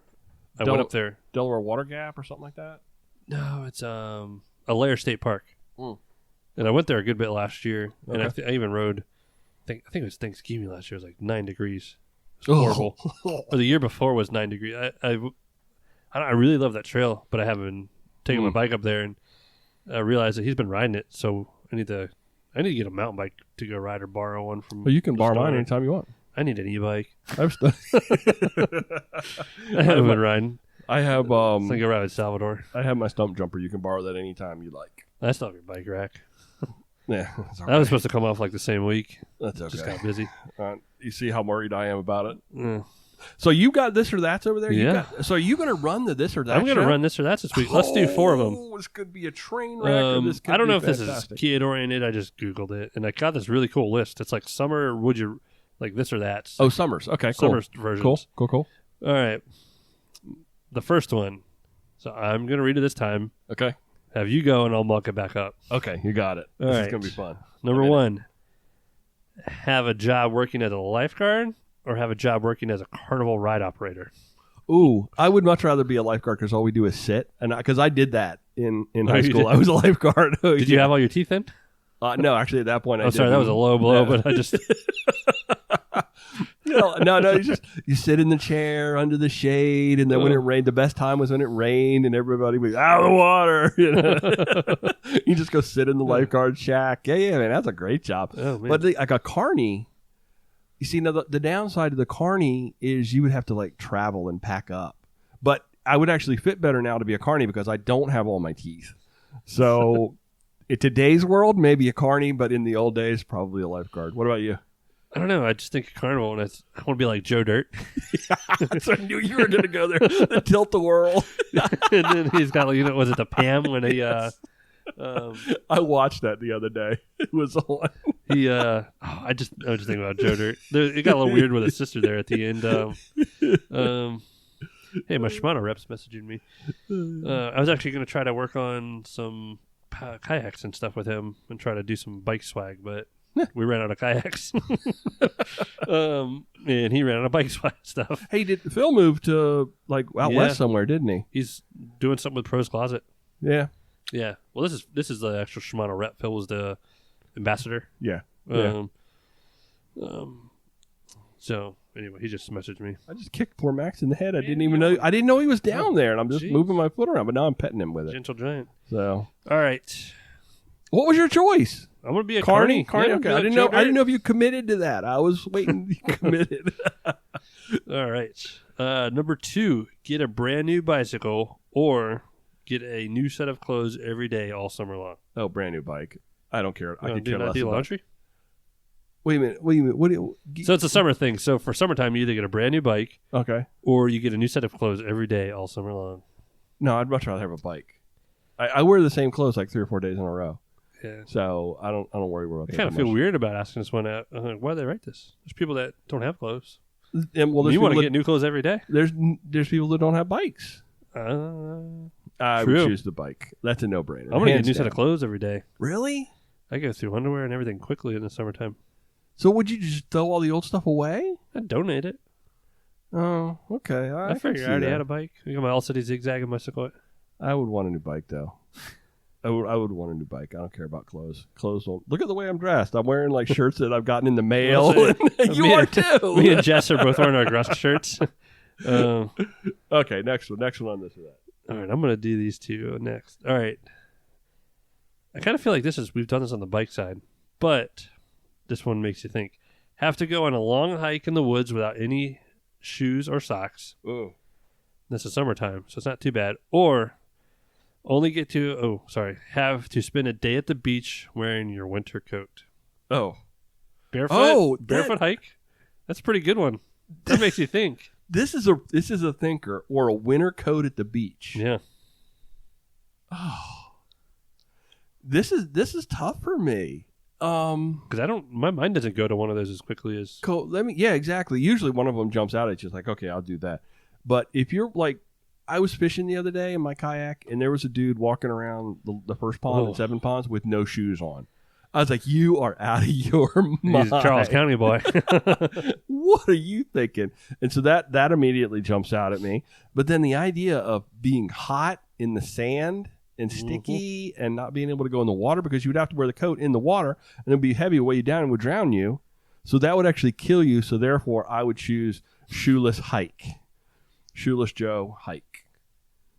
I went up there. Delaware Water Gap or something like that. No, it's Alair State Park. And I went there a good bit last year, and I even rode. I think it was Thanksgiving last year. It was like 9 degrees. It was horrible. Or the year before was 9 degrees. I really love that trail, but I haven't been taking my bike up there, and I realized that he's been riding it. So I need to get a mountain bike to go ride or borrow one from. Well, you can borrow mine anytime you want. I need an e-bike. I haven't been riding. I have I think I ride with Salvador. I have my stump jumper. You can borrow that anytime you like. That's not your bike rack. Yeah, that was supposed to come off like the same week. That's okay. Just got busy. You see how worried I am about it. Yeah. So you got this or that's over there. Yeah. So you going to run the this or that? I'm going to run this or that this week. Let's do 4 of them. This could be a train wreck. Or this could I don't be know if fantastic. this is kid oriented. I just Googled it and I got this really cool list. It's like summer. Would you like this or that? Oh, summers. Okay, cool. Summers versions. Cool. All right. The first one. So I'm going to read it this time. Okay. Have you go and I'll muck it back up. Okay, you got it. This is going to be fun. Number 1. Have a job working as a lifeguard or have a job working as a carnival ride operator? Ooh, I would much rather be a lifeguard because all we do is sit. And because I did that in high school. I was a lifeguard. Did you have all your teeth in? No, actually, at that point, I didn't. Sorry, that was a low blow, but I just... No. You sit in the chair under the shade, and then when it rained, the best time was when it rained, and everybody was out of the water. You know? You just go sit in the lifeguard shack. Yeah, man, that's a great job. Oh, man. But like a carny, you see, now the downside of the carny is you would have to like travel and pack up. But I would actually fit better now to be a carny because I don't have all my teeth. So in today's world, maybe a carny, but in the old days, probably a lifeguard. What about you? I don't know. I just think carnival, and I want to be like Joe Dirt. So I knew you were going to go there. The tilt-a-whirl. And then he's got, was it the Pam when he... I watched that the other day. It was on. I was just thinking about Joe Dirt. It got a little weird with his sister there at the end. Hey, my Shimano rep's messaging me. I was actually going to try to work on some kayaks and stuff with him and try to do some bike swag, but we ran out of kayaks. And he ran out of bike swag stuff. Hey, did Phil move to like out west somewhere, didn't he? He's doing something with Pro's Closet. Yeah. Yeah. Well, this is the actual Shimano rep. Phil was the ambassador. Yeah. So anyway, he just messaged me. I just kicked poor Max in the head. I didn't even know. I didn't know he was down there, and I'm just moving my foot around. But now I'm petting him with it. Gentle giant. So, all right. What was your choice? I'm gonna be a carny. Yeah, okay. I didn't know if you committed to that. I was waiting. You committed. All right. Number 2, get a brand new bicycle or get a new set of clothes every day all summer long. Oh, brand new bike. I don't care. I could do care not less do about. laundry. Wait a minute. What do you? So it's a summer thing. So for summertime, you either get a brand new bike, Okay. or you get a new set of clothes every day all summer long. No, I'd much rather have a bike. I wear the same clothes like 3 or 4 days in a row. Yeah. So I don't worry about that. I kind of feel weird about asking this one out. I'm like, why do they write this? There's people that don't have clothes. And well, You want to get new clothes every day? There's people that don't have bikes. I would True. choose the bike. That's a no-brainer. I'm going to get a Hands new set down. of clothes every day. Really? I go through underwear and everything quickly in the summertime. So would you just throw all the old stuff away? I donate it. Oh, okay. I can figured see I already that. had a bike. I got my All City Zigzag and my Sequoia. I would want a new bike, though. I would want a new bike. I don't care about clothes. Clothes don't. Look at the way I'm dressed. I'm wearing like shirts that I've gotten in the mail. You are too. Me and Jess are both wearing our Grusk shirts. Okay, next one on this or that. All right, I'm going to do these two next. All right. I kind of feel like we've done this on the bike side, but this one makes you think. Have to go on a long hike in the woods without any shoes or socks. Oh. This is summertime, so it's not too bad. Or have to spend a day at the beach wearing your winter coat. Oh. Barefoot hike? That's a pretty good one. That makes you think. This is a thinker, or a winter coat at the beach. Yeah. Oh. This is tough for me. Because my mind doesn't go to one of those as quickly as. Cool. Yeah, exactly. Usually one of them jumps out at you. It's like, okay, I'll do that. But if you're like, I was fishing the other day in my kayak, and there was a dude walking around the first pond and 7 ponds with no shoes on. I was like, you are out of your mind. He's a Charles County boy. What are you thinking? And so that immediately jumps out at me. But then the idea of being hot in the sand and sticky and not being able to go in the water, because you would have to wear the coat in the water and it would be heavy, weigh you down, and would drown you. So that would actually kill you. So therefore, I would choose shoeless hike. Shoeless Joe hike.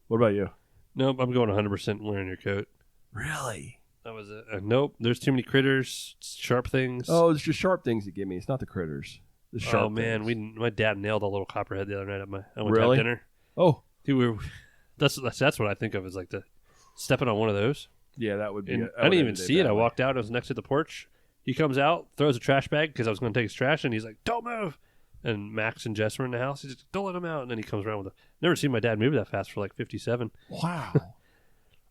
What about you? Nope, I'm going 100% wearing your coat. Really? That was it. Nope, there's too many critters, sharp things. Oh, it's just sharp things that get me. It's not the critters. The sharp Oh man, things. my dad nailed a little copperhead the other night I went Really? to have dinner. Oh, Dude, that's what I think of as like stepping on one of those. yeah, that would be. And I didn't even see it. I walked out. I was next to the porch. He comes out, throws a trash bag because I was going to take his trash, and he's like, "Don't move!" And Max and Jess were in the house. He's like, "Don't let him out." And then he comes around with never seen my dad move that fast for like 57. Wow.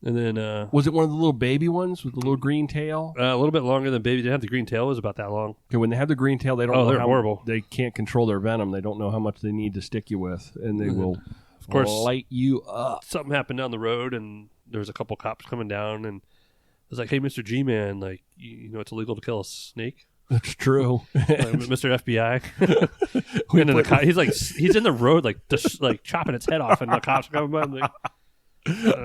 And then Was it one of the little baby ones with the little green tail? a little bit longer than baby. Didn't have the green tail. It was about that long. Okay, when they have the green tail, they don't know they're how horrible. They can't control their venom. They don't know how much they need to stick you with, and they will, of course, light you up. Something happened down the road, and there was a couple cops coming down, and I was like, "Hey, Mr. G-Man, like, you know, it's illegal to kill a snake." That's true. Like, Mr. FBI. And then he's in the road, like chopping its head off, and the cops are coming by. I'm like,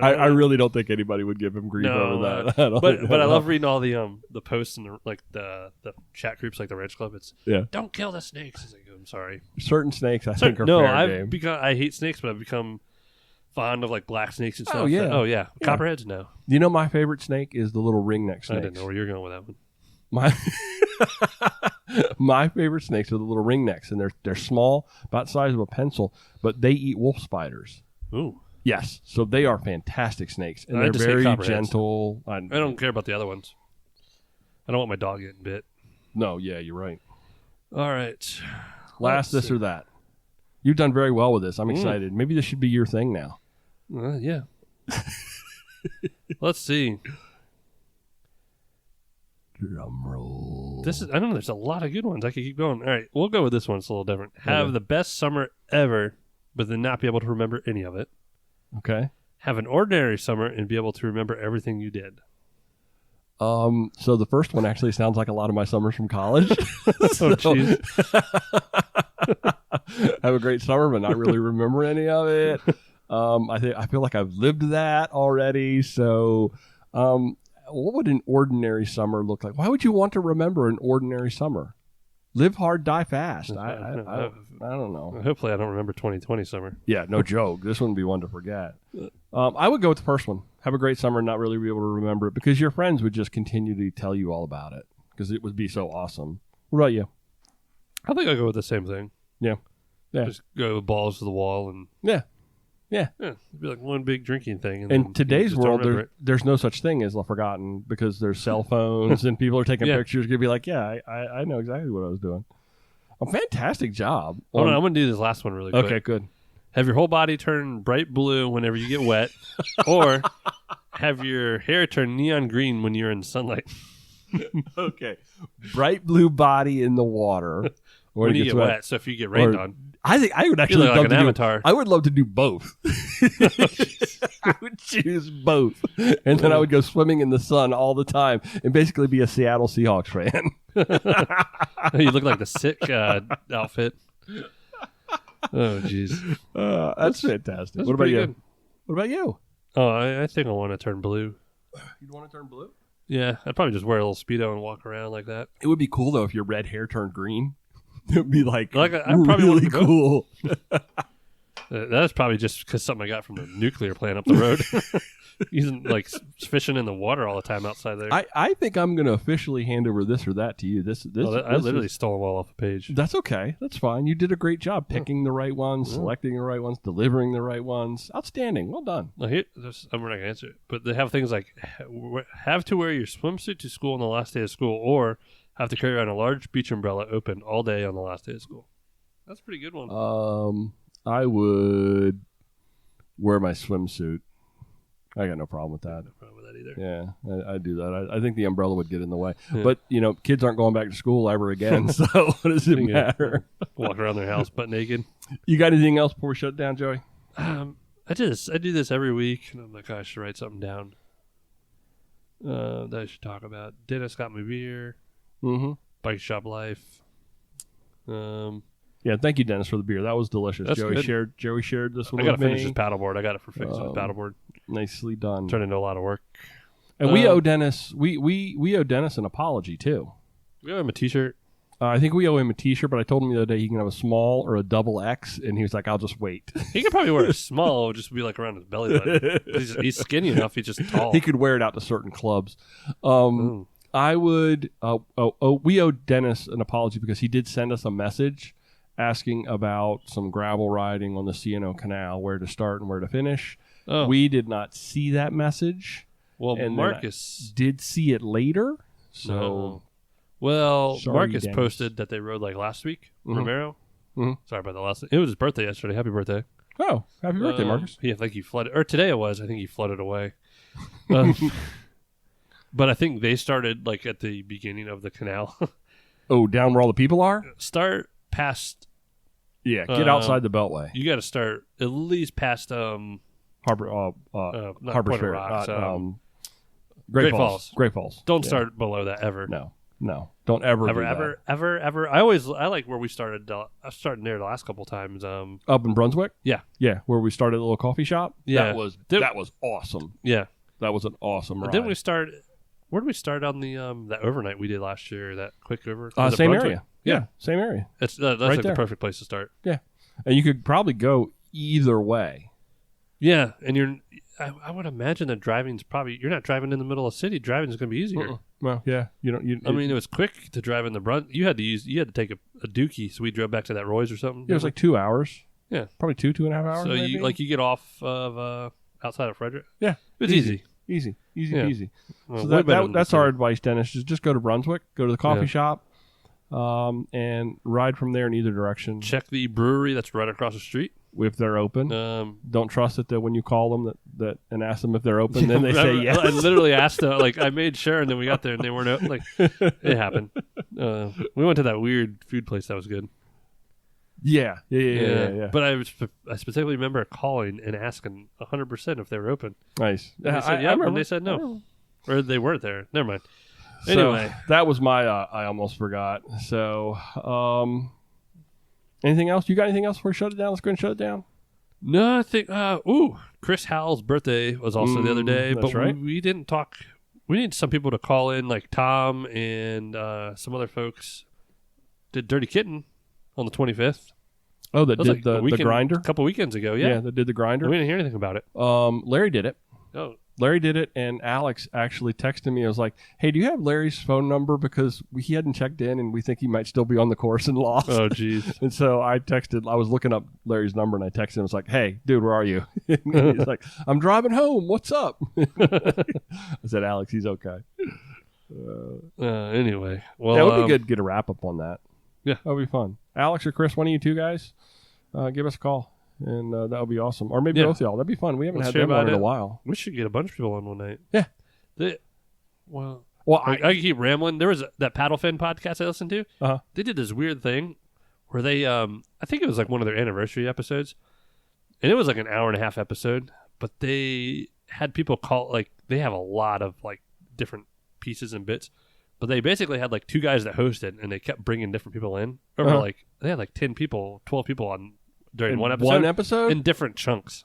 I really don't think anybody would give him grief over that. But I love reading all the posts and the chat groups like the Ranch Club. It's don't kill the snakes. It's like, I'm sorry. Certain snakes I think are fair game. I hate snakes, but I've become fond of like black snakes and stuff. Oh yeah. Oh yeah. Copperheads no. You know my favorite snake is the little ringneck snake. I didn't know where you were going with that one. My favorite snakes are the little ringnecks, and they're small, about the size of a pencil, but they eat wolf spiders. Ooh. Yes, so they are fantastic snakes, and I they're just hate very copperheads. gentle. I don't care about the other ones. I don't want my dog getting bit. No, yeah, you're right. All right. Last Let's this or that. You've done very well with this. I'm excited. Maybe this should be your thing now. Yeah. Let's see. Drum roll. I don't know. There's a lot of good ones. I could keep going. All right. We'll go with this one. It's a little different. Have the best summer ever, but then not be able to remember any of it. Okay. Have an ordinary summer and be able to remember everything you did. So the first one actually sounds like a lot of my summers from college. Oh, jeez. Have a great summer, but not really remember any of it. I feel like I've lived that already. So, what would an ordinary summer look like? Why would you want to remember an ordinary summer? Live hard, die fast. I don't know. Hopefully I don't remember 2020 summer. Yeah, no joke. This wouldn't be one to forget. I would go with the first one. Have a great summer and not really be able to remember it, because your friends would just continue to tell you all about it because it would be so awesome. What about you? I think I'll go with the same thing. Yeah. Just go balls to the wall and Yeah. it'd be like one big drinking thing. And In then today's you just don't world, remember it. there's no such thing as forgotten, because there's cell phones and people are taking Yeah. pictures. You're going to be like, yeah, I know exactly what I was doing. A fantastic job. Hold on, I'm going to do this last one really quick. Okay, good. Have your whole body turn bright blue whenever you get wet, or have your hair turn neon green when you're in sunlight. Okay. Bright blue body in the water. Or When it you gets get wet, so if you get rained on. I think I would You actually look like love an to do, avatar. I would love to do both. I would choose both, and then I would go swimming in the sun all the time, and basically be a Seattle Seahawks fan. You look like the sick outfit. Oh, jeez. That's fantastic. That's What about pretty you? good. What about you? Oh, I think I want to turn blue. You'd want to turn blue? Yeah, I'd probably just wear a little Speedo and walk around like that. It would be cool though if your red hair turned green. It would be like I'd probably really want to go. cool. That's probably just because something I got from the nuclear plant up the road. Using fishing in the water all the time outside there. I think I'm going to officially hand over this or that to you. I literally stole them all off the page. That's okay. That's fine. You did a great job picking the right ones, selecting the right ones, delivering the right ones. Outstanding. Well done. I'm not going to answer it, but they have things like have to wear your swimsuit to school on the last day of school, or have to carry around a large beach umbrella open all day on the last day of school. That's a pretty good one. I would wear my swimsuit. I got no problem with that. No problem with that either. Yeah, I do that. I think the umbrella would get in the way. Yeah. But, kids aren't going back to school ever again, so what does it matter? Walk around their house butt naked. You got anything else before we shut it down, Joey? I do this every week, and I'm like, I should write something down that I should talk about. Dennis got me beer. Mm-hmm. Bike shop life. Yeah, thank you, Dennis, for the beer. That was delicious. That's Joey good. shared this one I got to with me. finish his paddleboard. I got it for fixing his paddleboard. Nicely done. Turned into a lot of work. And we owe Dennis. We owe Dennis an apology too. We owe him a T-shirt. I think we owe him a T-shirt, but I told him the other day he can have a small or a double X, and he was like, "I'll just wait." He could probably wear a small, just be around his belly button. He's skinny enough. He's just tall. He could wear it out to certain clubs. I would. We owe Dennis an apology because he did send us a message asking about some gravel riding on the C&O Canal, where to start and where to finish. Oh. We did not see that message. Well, and Marcus did see it later. So, no. Well, sorry, Marcus Dennis. Posted that they rode last week. Romero. Mm-hmm. Sorry about the last. It was his birthday yesterday. Happy birthday! Oh, happy birthday, Marcus! Yeah, I think he flooded, or today it was. I think he flooded away. But I think they started at the beginning of the canal. Oh, down where all the people are. Start past. Yeah, get outside the Beltway. You got to start at least past Harbor not Point of Ferry, Rocks, Great Falls. Great Falls. Don't start below that ever. No. Don't ever do that. ever. I like where we started. I started there the last couple times. Up in Brunswick. Yeah, where we started a little coffee shop. Yeah, that was awesome. Yeah, that was an awesome ride. Didn't we start? Where did we start on the that overnight we did last year? That quick over. Same area. Yeah, same area. That's right the perfect place to start. Yeah, and you could probably go either way. Yeah, and I would imagine that driving's probably you're not driving in the middle of the city. Driving is going to be easier. Well, yeah, it was quick to drive in the brunt. You had to take a dookie, so we drove back to that Roy's or something. Yeah, it was like 2 hours. Yeah, probably 2.5 hours. So maybe? you get off of outside of Frederick. Yeah, it was easy. Easy. Well, so that's our advice, Dennis. Is just go to Brunswick, go to the coffee shop, and ride from there in either direction. Check the brewery that's right across the street if they're open. Don't trust it that when you call them that and ask them if they're open, then they say yes. I literally asked them, I made sure, and then we got there and they weren't open. It happened. We went to that weird food place that was good. Yeah. But I specifically remember calling and asking 100% if they were open. Nice. And they said, and they said no. Or they weren't there. Never mind. Anyway. So that was my, I almost forgot. So, anything else? You got anything else before we shut it down? Let's go ahead and shut it down. No, I think, Chris Howell's birthday was also the other day. But right. we didn't talk. We need some people to call in, like Tom and some other folks. Did Dirty Kitten on the 25th. Oh, that did the grinder? A couple weekends ago, yeah. Yeah, that did the grinder. We didn't hear anything about it. Larry did it. Oh. Larry did it, and Alex actually texted me. I was like, hey, do you have Larry's phone number? Because he hadn't checked in, and we think he might still be on the course and lost. Oh, jeez. And so I was looking up Larry's number, and I texted him. I was like, hey, dude, where are you? He's like, I'm driving home. What's up? I said, Alex, he's okay. Anyway. Well, yeah, it would be good to get a wrap-up on that. Yeah. That would be fun. Alex or Chris, one of you two guys, give us a call. And that would be awesome. Or maybe both of y'all. That'd be fun. We haven't had them on in a while. We should get a bunch of people on one night. Yeah. I keep rambling. There was that Paddle Fin podcast I listened to. Uh-huh. They did this weird thing where they, I think it was like one of their anniversary episodes. And it was like an hour and a half episode. But they had people call, they have a lot of different pieces and bits. But they basically had two guys that hosted, and they kept bringing different people in. Over they had 10 people, 12 people on during one episode. One episode? In different chunks.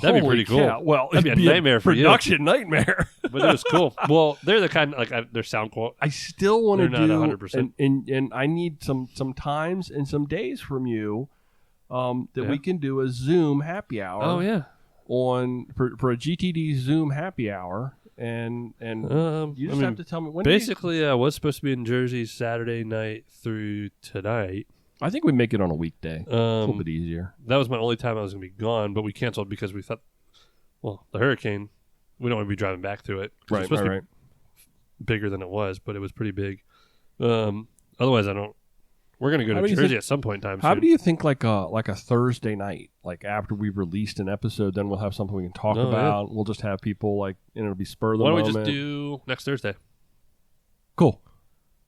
That'd be pretty cool. Cow. Well, that'd be a nightmare for you. Production nightmare. But it was cool. Well, they're the kind their sound quality. I still want to do not 100%. And I need some times and some days from you that we can do a Zoom happy hour. Oh yeah. For a GTD Zoom happy hour, and you just have to tell me when. Basically, I was supposed to be in Jersey Saturday night through tonight. I think we make it on a weekday. It's a little bit easier. That was my only time I was going to be gone, but we canceled because we thought, well, the hurricane, we don't want to be driving back through it. Right, it's supposed to be bigger than it was, but it was pretty big. Otherwise, we're going to go to Jersey at some point in time soon. How do you think like a Thursday night, like after we've released an episode, then we'll have something we can talk about. Yeah. We'll just have people and it'll be spur of the moment. Why don't we just do next Thursday? Cool.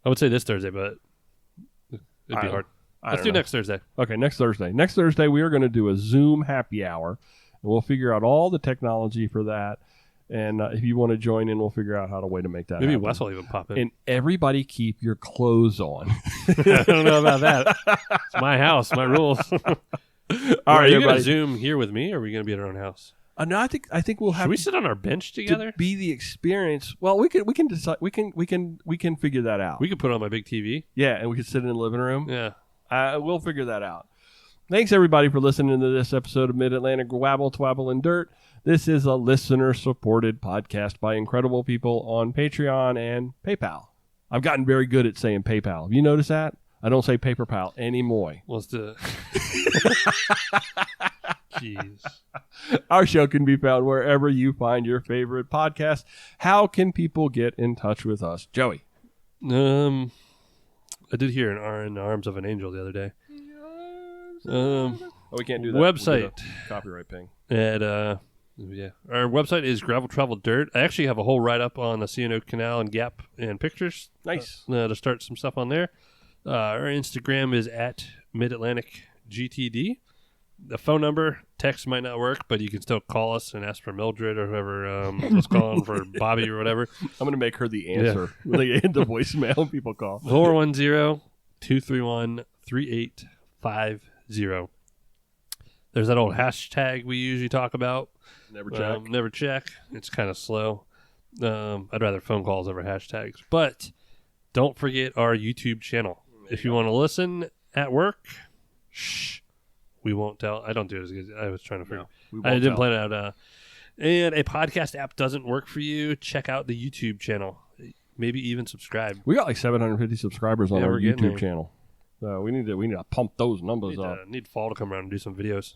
I would say this Thursday, but it'd be hard. Let's do next Thursday. Okay, next Thursday. Next Thursday, we are going to do a Zoom happy hour, and we'll figure out all the technology for that. And if you want to join in, we'll figure out how to happen. Maybe Wes will even pop in. And everybody keep your clothes on. I don't know about that. It's my house, my rules. All right, are you going to Zoom here with me, or are we going to be at our own house? No, I think we'll have. Should we sit on our bench together? To be the experience. Well, we can decide. We can figure that out. We could put on my big TV. Yeah, and we could sit in the living room. Yeah. We'll figure that out. Thanks, everybody, for listening to this episode of Mid-Atlantic Wabble, Twabble, and Dirt. This is a listener-supported podcast by incredible people on Patreon and PayPal. I've gotten very good at saying PayPal. Have you noticed that? I don't say Paper Pal anymore. Let's do it. Jeez. Our show can be found wherever you find your favorite podcast. How can people get in touch with us? Joey. I did hear in the arms of an angel the other day. We can't do that. Website. Copyright ping. At our website is Gravel Travel Dirt. I actually have a whole write-up on the C&O Canal and Gap and pictures. Nice. To start some stuff on there. Our Instagram is at Mid-Atlantic GTD. The phone number, text might not work, but you can still call us and ask for Mildred or whoever was calling for Bobby or whatever. I'm going to make her the answer. Yeah. The voicemail people call. 410-231-3850. There's that old hashtag we usually talk about. Never check. Never check. It's kind of slow. I'd rather phone calls over hashtags. But don't forget our YouTube channel. If you want to listen at work, shh. We won't tell. I don't do it as good. I was trying to figure. I didn't plan it out. And a podcast app doesn't work for you. Check out the YouTube channel. Maybe even subscribe. We got like 750 subscribers on our YouTube channel. So we need to pump those numbers up. Need fall to come around and do some videos.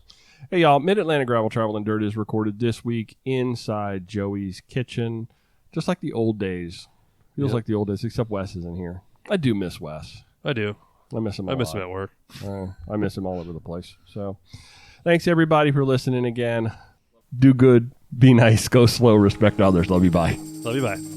Hey y'all, Mid-Atlantic Gravel, Travel, and Dirt is recorded this week inside Joey's kitchen, just like the old days. Feels like the old days, except Wes is in here. I do miss Wes. I do. I miss him. I miss him at work. I miss him all over the place. So, thanks everybody for listening again. Do good, be nice, go slow, respect others. Love you. Bye. Love you. Bye.